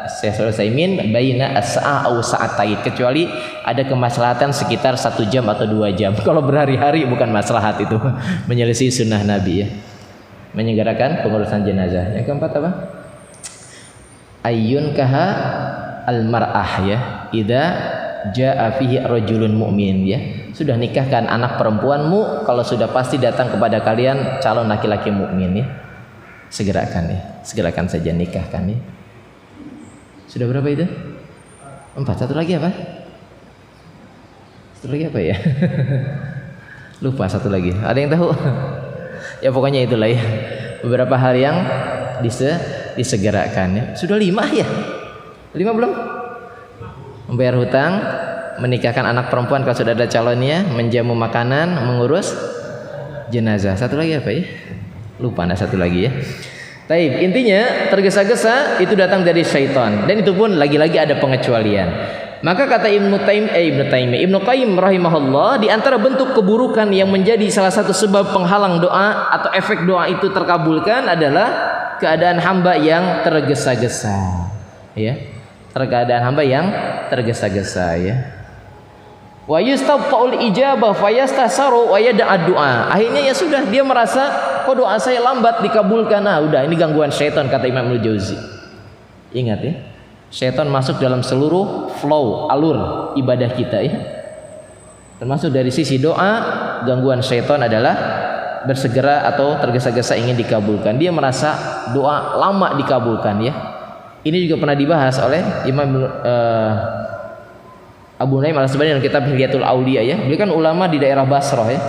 Syekh Utsaimin baina as-sa'a aw sa'atain, kecuali ada kemaslahatan sekitar 1 jam atau 2 jam. Kalau berhari-hari bukan maslahat itu. Menyelisih sunnah Nabi ya. Menyegerakan pengurusan jenazah. Yang keempat apa? Ayyun kaha al-mar'ah ya. Idza ja'a fihi rajulun mu'min ya. Sudah nikahkan anak perempuanmu kalau sudah pasti datang kepada kalian calon laki-laki mukmin ya. Segerakan saja nikahkan ya. Sudah berapa itu? 4. Satu lagi apa? Satu lagi apa ya? Lupa satu lagi. Ada yang tahu? Ya pokoknya itulah ya. Beberapa hal yang disegerakan ya. Sudah 5 ya? 5 belum? Membayar hutang, menikahkan anak perempuan kalau sudah ada calonnya, menjamu makanan, mengurus jenazah. Satu lagi apa ya? Lupa, ada satu lagi ya. Taib, intinya tergesa-gesa itu datang dari syaitan, dan itu pun lagi-lagi ada pengecualian. Maka kata Ibnu Qayyim rahimahullah, di antara bentuk keburukan yang menjadi salah satu sebab penghalang doa atau efek doa itu terkabulkan adalah keadaan hamba yang tergesa-gesa ya. Keadaan hamba yang tergesa-gesa ya. Wa yustabta'ul ijabah fayastasaru wa yad'a du'a. Akhirnya ya sudah, dia merasa kok doa saya lambat dikabulkan. Nah, udah ini gangguan syaitan, kata Imam Ibnu Jauzi. Ingat ya, syaitan masuk dalam seluruh flow, alur ibadah kita ya. Termasuk dari sisi doa, gangguan syaitan adalah bersegera atau tergesa-gesa ingin dikabulkan. Dia merasa doa lama dikabulkan ya. Ini juga pernah dibahas oleh Imam Abu Nuaim al-Asbahani dalam kitab Hilyatul Auliya ya. Beliau kan ulama di daerah Basrah ya.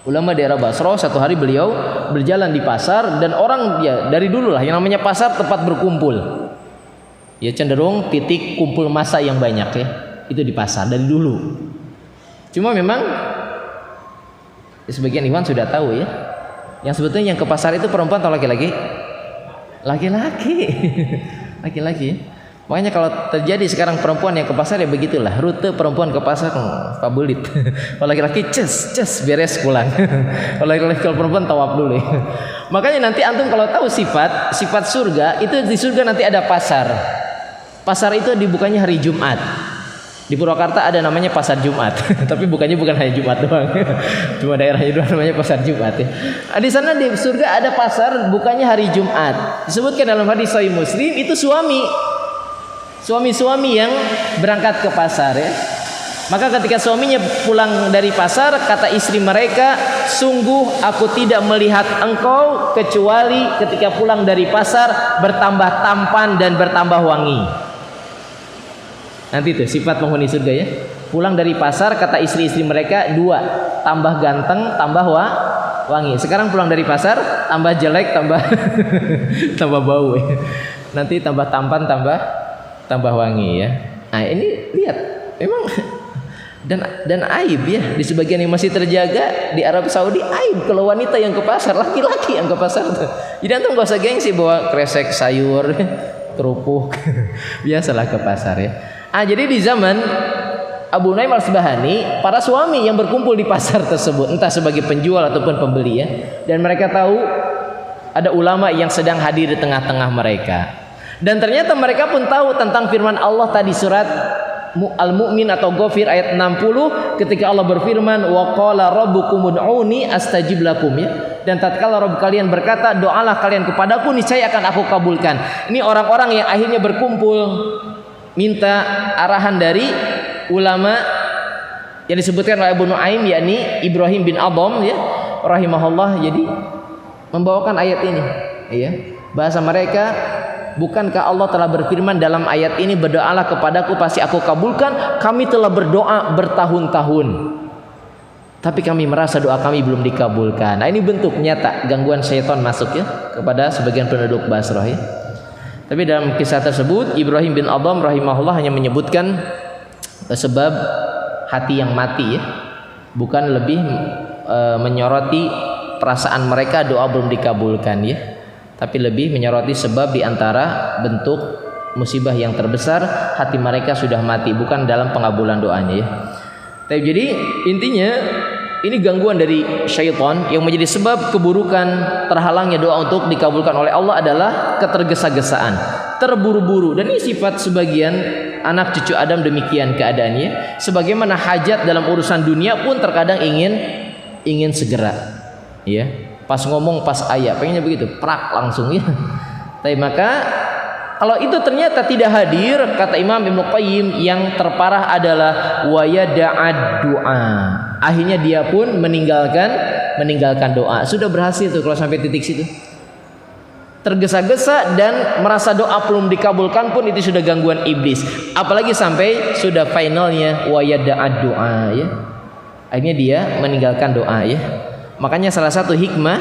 Ulama daerah Basrah, satu hari beliau berjalan di pasar dan orang ya dari dulu lah yang namanya pasar tempat berkumpul. Ya cenderung titik kumpul massa yang banyak ya. Itu di pasar dari dulu. Cuma memang sebagian ikhwan sudah tahu ya. Yang sebetulnya yang ke pasar itu perempuan atau laki-laki? Laki-laki. Laki-laki. Makanya kalau terjadi sekarang perempuan yang ke pasar ya begitulah, rute perempuan ke pasar fabulit. Kalau laki-laki ces beres pulang. Kalau laki-laki, kalau perempuan tawaf dulu. Makanya nanti antum kalau tahu sifat surga, itu di surga nanti ada pasar. Pasar itu dibukanya hari Jumat. Di Purwakarta ada namanya pasar Jumat. Tapi bukan hanya Jumat doang. Cuma daerahnya doang namanya pasar Jumat ya. Di sana di surga ada pasar bukanya hari Jumat. Disebutkan dalam hadis Sahih Muslim itu suami-suami yang berangkat ke pasar ya. Maka ketika suaminya pulang dari pasar, kata istri mereka, sungguh aku tidak melihat engkau kecuali ketika pulang dari pasar bertambah tampan dan bertambah wangi. Nanti itu sifat penghuni surga ya. Pulang dari pasar, kata istri-istri mereka, dua, tambah ganteng, tambah wangi. Sekarang pulang dari pasar, tambah jelek, tambah bau ya. Nanti tambah tampan, tambah wangi ya. Nah ini lihat, memang dan aib ya, di sebagian yang masih terjaga di Arab Saudi aib kalau wanita yang ke pasar, laki-laki yang ke pasar tuh. Jadi antum gak usah gengsi bawa kresek sayur, kerupuk, biasalah ke pasar ya. Jadi di zaman Abu Nuaim al-Asbahani, para suami yang berkumpul di pasar tersebut, entah sebagai penjual ataupun pembeli ya, dan mereka tahu ada ulama yang sedang hadir di tengah-tengah mereka. Dan ternyata mereka pun tahu tentang firman Allah tadi surat Al-Mu'min atau Ghafir ayat 60 ketika Allah berfirman wa qala rabbukum ud'uni astajib lakum ya. Dan tatkala Rabb kalian berkata doalah kalian kepadaku niscaya akan aku kabulkan. Ini orang-orang yang akhirnya berkumpul minta arahan dari ulama yang disebutkan oleh Abu Nuaim yakni Ibrahim bin Adham ya rahimahullah. Jadi membawakan ayat ini ya. Bahasa mereka, bukankah Allah telah berfirman dalam ayat ini berdoalah kepadaku pasti aku kabulkan. Kami telah berdoa bertahun-tahun tapi kami merasa doa kami belum dikabulkan. Nah ini bentuk nyata gangguan syaitan masuk ya kepada sebagian penduduk Basrah ya. Tapi dalam kisah tersebut Ibrahim bin Adham rahimahullah hanya menyebutkan sebab hati yang mati ya, bukan lebih menyoroti perasaan mereka doa belum dikabulkan ya, tapi lebih menyoroti sebab diantara bentuk musibah yang terbesar hati mereka sudah mati, bukan dalam pengabulan doanya ya. Tapi jadi intinya ini gangguan dari syaitan yang menjadi sebab keburukan terhalangnya doa untuk dikabulkan oleh Allah adalah ketergesa-gesaan, terburu-buru. Dan ini sifat sebagian anak cucu Adam demikian keadaannya. Sebagaimana hajat dalam urusan dunia pun terkadang ingin segera. Ya, pas ngomong pas ayat pengennya begitu, prak langsung ya. Tapi maka kalau itu ternyata tidak hadir, kata Imam Ibnu Qayyim, yang terparah adalah wayada'ad doa. Akhirnya dia pun meninggalkan doa. Sudah berhasil tuh kalau sampai titik situ. Tergesa-gesa dan merasa doa belum dikabulkan pun itu sudah gangguan iblis. Apalagi sampai sudah finalnya wayada'ad doa ya. Akhirnya dia meninggalkan doa ya. Makanya salah satu hikmah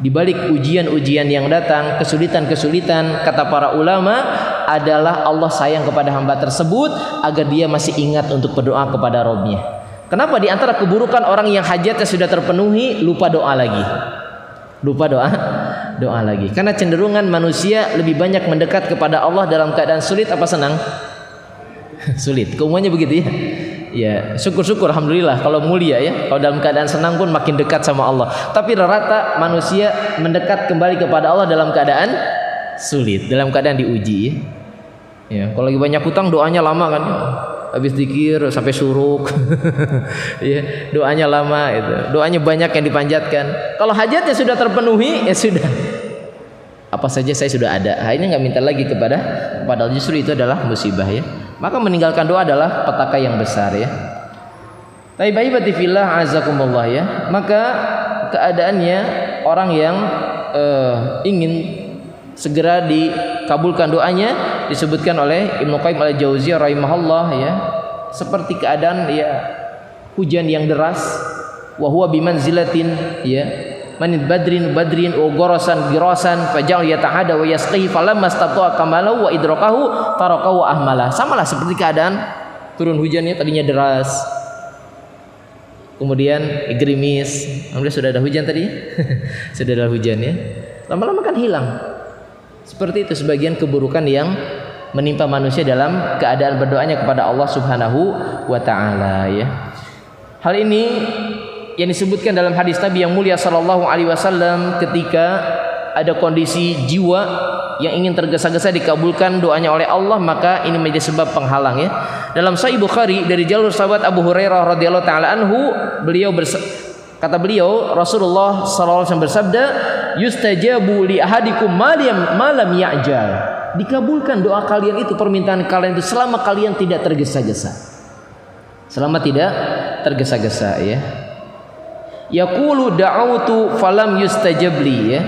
di balik ujian-ujian yang datang, kesulitan-kesulitan, kata para ulama adalah Allah sayang kepada hamba tersebut agar dia masih ingat untuk berdoa kepada Rabb-nya. Kenapa di antara keburukan orang yang hajatnya sudah terpenuhi lupa doa lagi? Lupa doa lagi. Karena cenderungan manusia lebih banyak mendekat kepada Allah dalam keadaan sulit apa senang? Sulit. Keumumannya begitu ya. Ya, syukur-syukur alhamdulillah kalau mulia ya. Kalau dalam keadaan senang pun makin dekat sama Allah. Tapi rata manusia mendekat kembali kepada Allah dalam keadaan sulit, dalam keadaan diuji ya. Ya, kalau lagi banyak hutang doanya lama kan. habis zikir sampai suruk. Ya, doanya lama itu. Doanya banyak yang dipanjatkan. Kalau hajatnya sudah terpenuhi, ya sudah. Apa saja saya sudah ada. Akhirnya nggak minta lagi padahal justru itu adalah musibah ya. Maka meninggalkan doa adalah petaka yang besar ya. Taibati fillah azakumullah ya. Maka keadaannya orang yang ingin segera dikabulkan doanya disebutkan oleh Ibnu Qayyim al-Jauziyah rahimahullah ya, seperti keadaan ya hujan yang deras, wa huwa bimanzilatin ya manid badrin wa gorosan fajal yata'ada wa yasqihi falamma istata'a kamalahu wa idrakahu tarakahu ahmala. Samalah seperti keadaan turun hujannya, tadinya deras, kemudian gerimis, alhamdulillah sudah ada hujan tadi. Sudah ada hujan ya, lama-lama kan hilang. Seperti itu sebagian keburukan yang menimpa manusia dalam keadaan berdoanya kepada Allah Subhanahu wa taala ya. Hal ini yang disebutkan dalam hadis Nabi yang mulia sallallahu alaihi wasallam ketika ada kondisi jiwa yang ingin tergesa-gesa dikabulkan doanya oleh Allah, maka ini menjadi sebab penghalang ya. Dalam Sahih Bukhari dari jalur sahabat Abu Hurairah radhiyallahu taala anhu, kata beliau Rasulullah sallallahu alaihi wasallam bersabda, yustajabu li ahadikum malam ya'jal. Dikabulkan doa kalian itu, permintaan kalian itu selama kalian tidak tergesa-gesa. Selama tidak tergesa-gesa ya. Yaqulu da'autu falam yustajabli ya.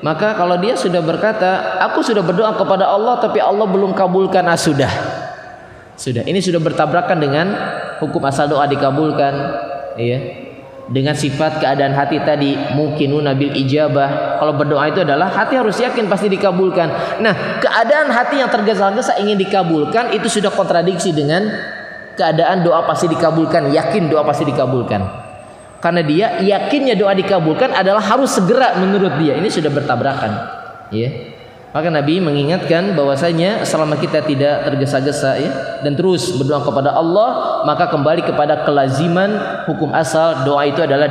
Maka kalau dia sudah berkata, aku sudah berdoa kepada Allah tapi Allah belum kabulkan, sudah. Ini sudah bertabrakan dengan hukum asal doa dikabulkan ya. Dengan sifat keadaan hati tadi, muqinuna bil ijabah. Kalau berdoa itu adalah hati harus yakin pasti dikabulkan. Nah, keadaan hati yang tergesa-gesa ingin dikabulkan itu sudah kontradiksi dengan keadaan doa pasti dikabulkan, yakin doa pasti dikabulkan. Karena dia yakinnya doa dikabulkan adalah harus segera menurut dia. Ini sudah bertabrakan ya. Maka Nabi mengingatkan bahwasanya selama kita tidak tergesa-gesa ya, dan terus berdoa kepada Allah, maka kembali kepada kelaziman hukum asal doa itu adalah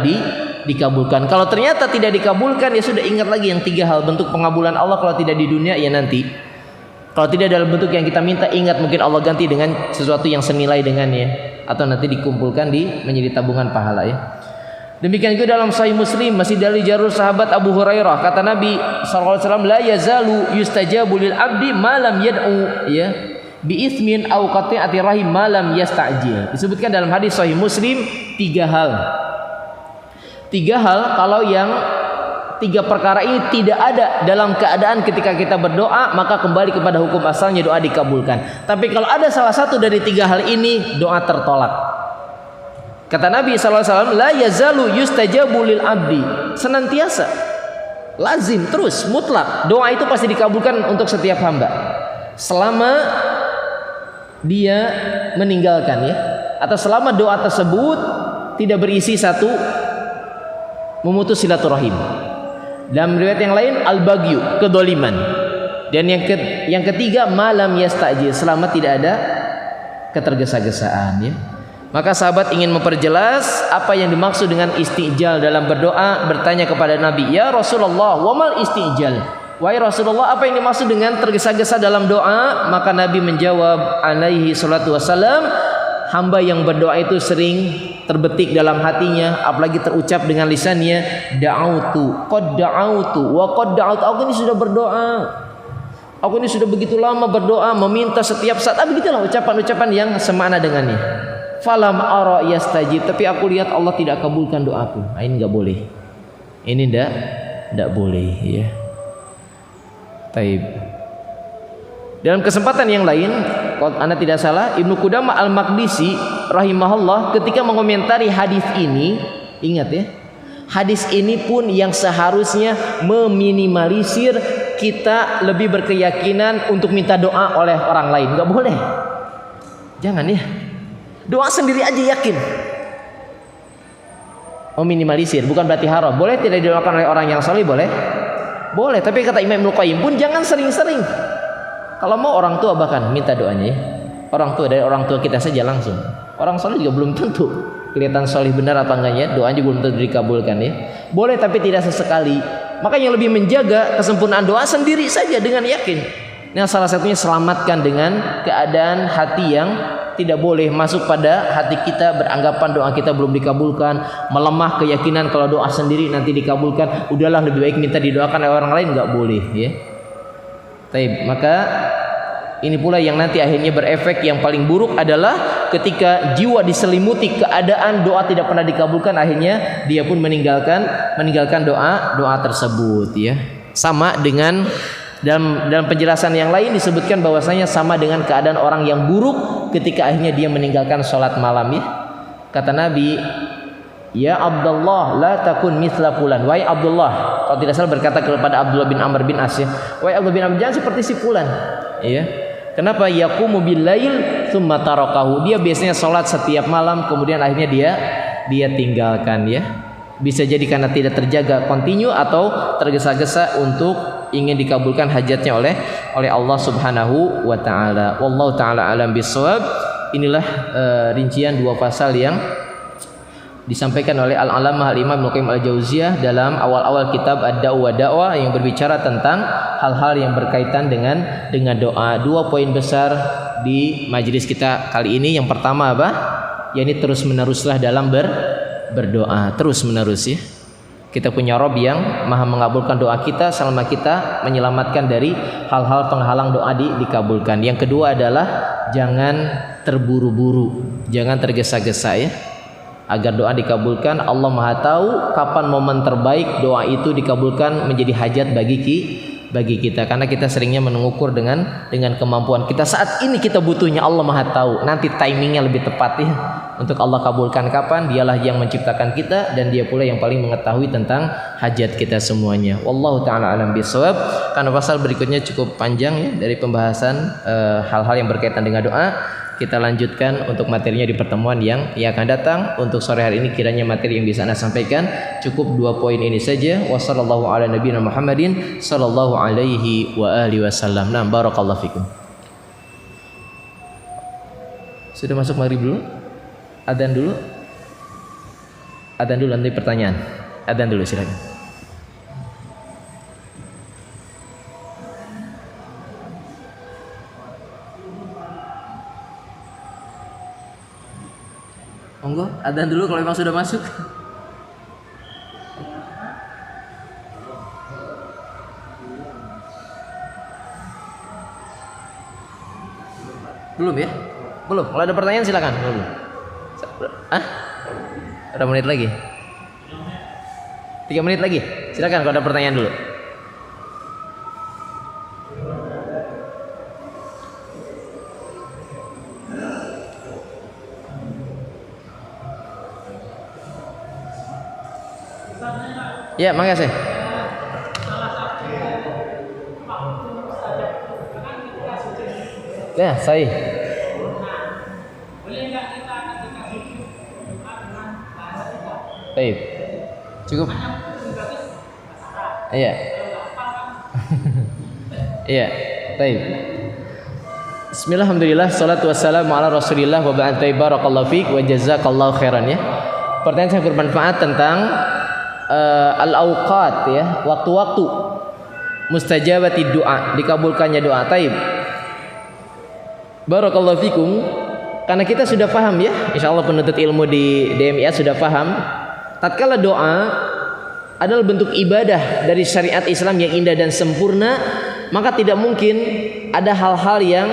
dikabulkan. Kalau ternyata tidak dikabulkan, ya sudah, ingat lagi yang 3 hal bentuk pengabulan Allah. Kalau tidak di dunia, ya nanti. Kalau tidak dalam bentuk yang kita minta, ingat mungkin Allah ganti dengan sesuatu yang senilai dengannya, atau nanti dikumpulkan menjadi tabungan pahala ya. Demikian juga dalam Sahih Muslim masih dari jalur sahabat Abu Hurairah, kata Nabi sallallahu alaihi wasallam, la yazalu yustajabu lil abdi ma lam yad'u ya bi itsmin aw qati'ati rahim ma lam yasta'jil. Disebutkan dalam hadis Sahih Muslim 3 hal. 3 hal kalau yang 3 perkara ini tidak ada dalam keadaan ketika kita berdoa, maka kembali kepada hukum asalnya, doa dikabulkan. Tapi kalau ada salah satu dari 3 hal ini, doa tertolak. Kata Nabi SAW, la yazalu yustajabu lil abdi, senantiasa, lazim, terus, mutlak, doa itu pasti dikabulkan untuk setiap hamba selama dia meninggalkan ya, atau selama doa tersebut tidak berisi satu memutus silaturahim. Dalam riwayat yang lain al-bagyu, kedoliman. Dan yang ketiga malam yastajil, selama tidak ada ketergesa-gesaan ya. Maka sahabat ingin memperjelas apa yang dimaksud dengan istijal dalam berdoa, bertanya kepada Nabi, ya Rasulullah, wa mal istijal? Wahai Rasulullah, apa yang dimaksud dengan tergesa-gesa dalam doa? Maka Nabi menjawab alaihi salatu wassalam, hamba yang berdoa itu sering terbetik dalam hatinya, apalagi terucap dengan lisannya, da'autu, qad da'autu, wa qad da'autu. Aku ini sudah berdoa, aku ini sudah begitu lama berdoa, meminta setiap saat. Begitulah ucapan-ucapan yang semakna dengannya. Falam ara yastajib, tapi aku lihat Allah tidak kabulkan doaku. Nah, ini enggak boleh. Ini enggak boleh ya. Taib. Dalam kesempatan yang lain, kalau Anda tidak salah, Ibnu Qudamah Al-Maqdisi rahimahullah ketika mengomentari hadis ini, ingat ya, hadis ini pun yang seharusnya meminimalisir kita lebih berkeyakinan untuk minta doa oleh orang lain. Enggak boleh. Jangan ya. Doa sendiri aja yakin. Meminimalisir bukan berarti haram. Boleh tidak didoakan oleh orang yang saleh, boleh. Boleh, tapi kata Imam Ibnu Qayyim pun jangan sering-sering. Kalau mau orang tua bahkan minta doanya ya. Orang tua, dari orang tua kita saja langsung. Orang saleh juga belum tentu kelihatan saleh benar apa enggaknya, doanya belum tentu dikabulkan ya. Boleh tapi tidak sesekali. Maka yang lebih menjaga kesempurnaan doa sendiri saja dengan yakin. Nah, salah satunya selamatkan dengan keadaan hati yang tidak boleh masuk pada hati kita beranggapan doa kita belum dikabulkan, melemah keyakinan kalau doa sendiri nanti dikabulkan, udahlah lebih baik minta didoakan oleh orang lain, nggak boleh ya. Taib, maka ini pula yang nanti akhirnya berefek yang paling buruk adalah ketika jiwa diselimuti keadaan doa tidak pernah dikabulkan, akhirnya dia pun meninggalkan doa tersebut ya. Sama dengan dalam penjelasan yang lain disebutkan bahwasanya sama dengan keadaan orang yang buruk ketika akhirnya dia meninggalkan sholat malam ya. Kata Nabi, ya Abdullah la takun mithla fulan. Wahai Abdullah, kalau tidak salah berkata kepada Abdullah bin Amr bin As ya, wahai Abdullah bin Amr, jangan seperti si fulan ya. Kenapa? Yaqumu bil lail tsumma tarakahu. Dia biasanya sholat setiap malam kemudian akhirnya dia tinggalkan ya. Bisa jadi karena tidak terjaga kontinu atau tergesa-gesa untuk ingin dikabulkan hajatnya oleh Allah Subhanahu wa taala. Wallahu taala alam bisawab. Inilah rincian dua pasal yang disampaikan oleh Al-Alamah Al-Imam Ibnu Qayyim Al-Jauziyah dalam awal-awal kitab Ad-Da'wah Da'wah yang berbicara tentang hal-hal yang berkaitan dengan doa. Dua poin besar di majelis kita kali ini. Yang pertama apa? yakni terus meneruslah dalam berdoa, terus menerus ya. Kita punya Rabb yang maha mengabulkan doa kita selama kita menyelamatkan dari hal-hal penghalang doa dikabulkan. Yang kedua adalah jangan terburu-buru, jangan tergesa-gesa ya. Agar doa dikabulkan, Allah maha tahu kapan momen terbaik doa itu dikabulkan menjadi hajat bagi kita, karena kita seringnya mengukur dengan kemampuan kita saat ini. Kita butuhnya, Allah maha tahu nanti timingnya lebih tepat ya untuk Allah kabulkan kapan. Dialah yang menciptakan kita dan dia pula yang paling mengetahui tentang hajat kita semuanya. Wallahu ta'ala alam bisawab. Karena pasal berikutnya cukup panjang ya dari pembahasan hal-hal yang berkaitan dengan doa. Kita lanjutkan untuk materinya di pertemuan yang akan datang. Untuk sore hari ini kiranya materi yang bisa Anda sampaikan cukup 2 poin ini saja. Wassallallahu ala nabiyina Muhammadin sallallahu alaihi wa alihi wasallam. Nah, barakallahu fikum. Sudah masuk maghrib dulu? Adzan dulu? Adzan dulu nanti pertanyaan. Adzan dulu silakan. Monggo, adzan dulu kalau memang sudah masuk. Belum ya? Belum. Kalau ada pertanyaan silakan. Belum. Berapa menit lagi? 3 menit lagi. Silakan kalau ada pertanyaan dulu. Ya, makasih. Ya, saya. Baik. Cukup. Iya. Iya, baik. Bismillah, alhamdulillah, salatu wassalamu ala rasulillah wa ba'd. Barakallahu fiik wa jazakallahu khairan ya. Pertanyaan yang bermanfaat tentang al-awqat ya, waktu-waktu mustajabati doa, dikabulkannya doa. Taib. Barakallahu fikum. Karena kita sudah paham ya, insyaallah penuntut ilmu di DMIA sudah paham, tatkala doa adalah bentuk ibadah dari syariat Islam yang indah dan sempurna, maka tidak mungkin ada hal-hal yang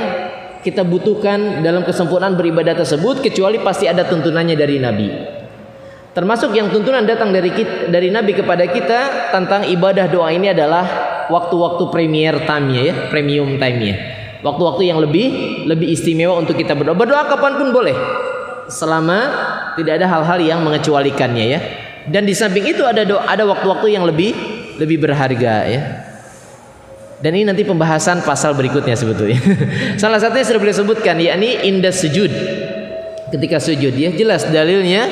kita butuhkan dalam kesempurnaan beribadah tersebut kecuali pasti ada tuntunannya dari Nabi. Termasuk yang tuntunan datang dari Nabi kepada kita tentang ibadah doa ini adalah waktu-waktu premier time-nya ya, premium time-nya. Waktu-waktu yang lebih istimewa untuk kita berdoa. Berdoa kapanpun boleh, selama tidak ada hal-hal yang mengecualikannya ya. Dan di samping itu ada waktu-waktu yang lebih berharga ya. Dan ini nanti pembahasan pasal berikutnya sebetulnya. Salah satunya sudah boleh sebutkan, yakni inda sujud. Ketika sujud ya, jelas dalilnya.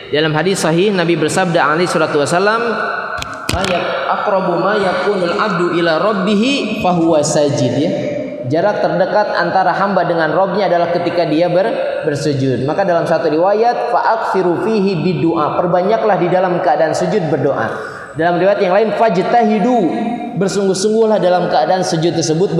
Dalam hadis sahih Nabi bersabda alaihi salatu wasallam, aqrabu ma yakunul abdu ila rabbih fahuwa sajid ya. Jarak terdekat antara hamba dengan Rabbnya adalah ketika dia bersujud. Maka dalam satu riwayat fa'akthiru fihi bidu'a, perbanyaklah di dalam keadaan sujud berdoa. Dalam riwayat yang lain fajtahidu, bersungguh-sungguhlah dalam keadaan sujud tersebut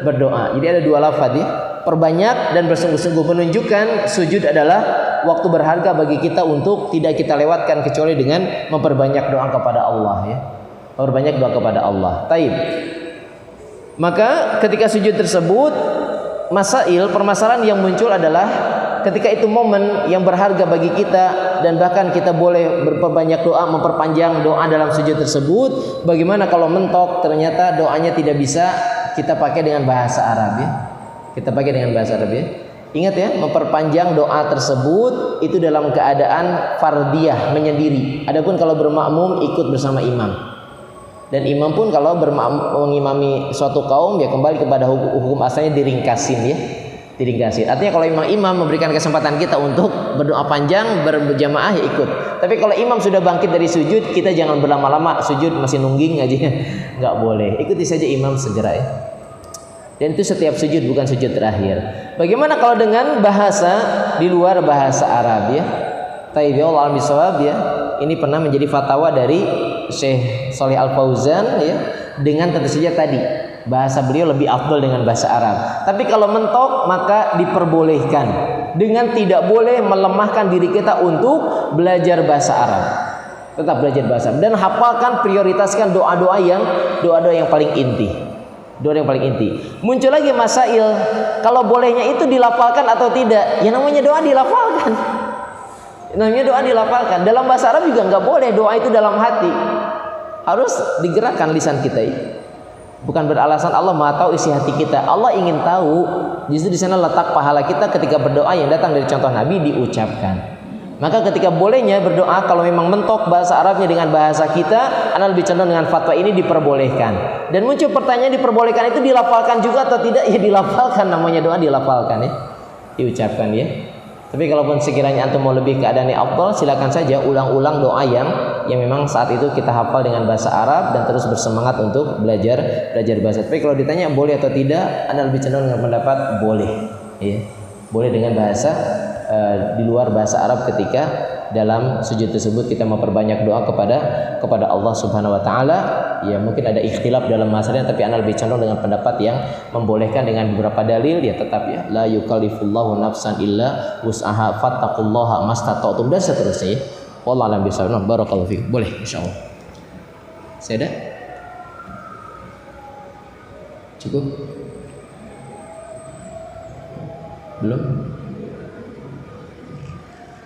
berdoa. Jadi ada dua lafaz ya. Perbanyak dan bersungguh-sungguh, menunjukkan sujud adalah waktu berharga bagi kita untuk tidak kita lewatkan kecuali dengan memperbanyak doa kepada Allah ya. Memperbanyak doa kepada Allah. Taib. Maka ketika sujud tersebut, permasalahan yang muncul adalah ketika itu momen yang berharga bagi kita dan bahkan kita boleh berbanyak doa, memperpanjang doa dalam sujud tersebut. Bagaimana kalau mentok ternyata doanya tidak bisa kita pakai dengan bahasa Arab ya? Kita pakai dengan bahasa Arab ya. Ingat ya, memperpanjang doa tersebut itu dalam keadaan fardiyah, menyendiri. Adapun kalau bermakmum ikut bersama imam. Dan imam pun kalau mengimami suatu kaum ya kembali kepada hukum asalnya diringkasin ya. Diringkasin. Artinya kalau imam memberikan kesempatan kita untuk berdoa panjang berjamaah ya ikut. Tapi kalau imam sudah bangkit dari sujud, kita jangan berlama-lama sujud masih nungging aja. Enggak boleh. Ikuti saja imam segera ya. Dan itu setiap sujud, bukan sujud terakhir. Bagaimana kalau dengan bahasa di luar bahasa Arab ya? Taib ya, Allah al-bisawab ya. Ini pernah menjadi fatwa dari Syekh Shalih Al Fauzan ya, dengan tentu saja tadi bahasa beliau lebih afdal dengan bahasa Arab. Tapi kalau mentok maka diperbolehkan dengan tidak boleh melemahkan diri kita untuk belajar bahasa Arab. Tetap belajar bahasa Arab dan hafalkan, prioritaskan doa-doa yang paling inti. Doa yang paling inti. Muncul lagi masail, kalau bolehnya itu dilafalkan atau tidak? Ya namanya doa dilafalkan. Namanya doa dilafalkan. Dalam bahasa Arab juga nggak boleh doa itu dalam hati. Harus digerakkan lisan kita. Bukan beralasan Allah Maha tahu isi hati kita. Allah ingin tahu. Justru di sana letak pahala kita ketika berdoa yang datang dari contoh Nabi diucapkan. Maka ketika bolehnya berdoa kalau memang mentok bahasa Arabnya dengan bahasa kita, ana lebih condong dengan fatwa ini diperbolehkan. Dan muncul pertanyaan, diperbolehkan itu dilafalkan juga atau tidak? Ya dilafalkan, namanya doa dilafalkan ya. Diucapkan ya. Tapi kalaupun sekiranya antum mau lebih keadaan yang afdal, silakan saja ulang-ulang doa yang memang saat itu kita hafal dengan bahasa Arab dan terus bersemangat untuk belajar bahasa. Tapi kalau ditanya boleh atau tidak, ana lebih cenderung dengan pendapat boleh ya. Boleh dengan bahasa di luar bahasa Arab ketika dalam sujud tersebut kita memperbanyak doa kepada Allah Subhanahu wa taala. Ya mungkin ada ikhtilaf dalam masalahnya, tapi ana lebih condong dengan pendapat yang membolehkan dengan beberapa dalil. Ya tetap ya, la yukallifullahu nafsan illa wus'aha fattaqullaha mastata'tum dan seterusnya. Wallahu a'lam bishawab. Barakallahu fiik. Boleh insyaallah. Saya ada? Cukup? Belum?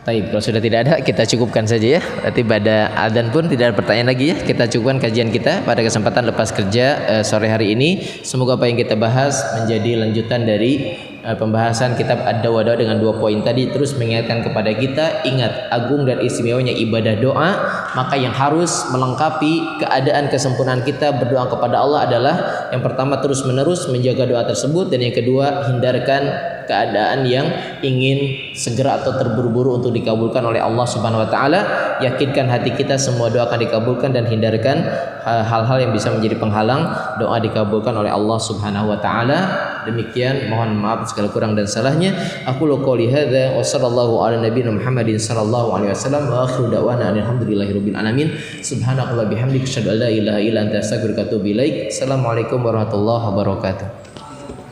Baik, kalau sudah tidak ada kita cukupkan saja ya. Nanti pada adzan pun tidak ada pertanyaan lagi ya. Kita cukupkan kajian kita pada kesempatan lepas kerja sore hari ini. Semoga apa yang kita bahas menjadi lanjutan dari pembahasan kitab Ad-Dawa dengan 2 poin tadi, terus mengingatkan kepada kita, ingat agung dan istimewanya ibadah doa. Maka yang harus melengkapi keadaan kesempurnaan kita berdoa kepada Allah adalah yang pertama terus menerus menjaga doa tersebut, dan yang kedua hindarkan keadaan yang ingin segera atau terburu-buru untuk dikabulkan oleh Allah Subhanahu wa taala. Yakinkan hati kita semua doa akan dikabulkan, dan hindarkan hal-hal yang bisa menjadi penghalang doa dikabulkan oleh Allah Subhanahu wa taala. Demikian, mohon maaf segala kurang dan salahnya. Aku qouli hadza wa sallallahu ala nabiyina Muhammadin sallallahu alaihi wasallam wa akhiru da'wana alhamdulillahirabbil alamin. Subhanallahi bihamdika asyhadu an la ilaha illa anta astaghfiruka wa atubu ilaik. Assalamualaikum warahmatullahi wabarakatuh.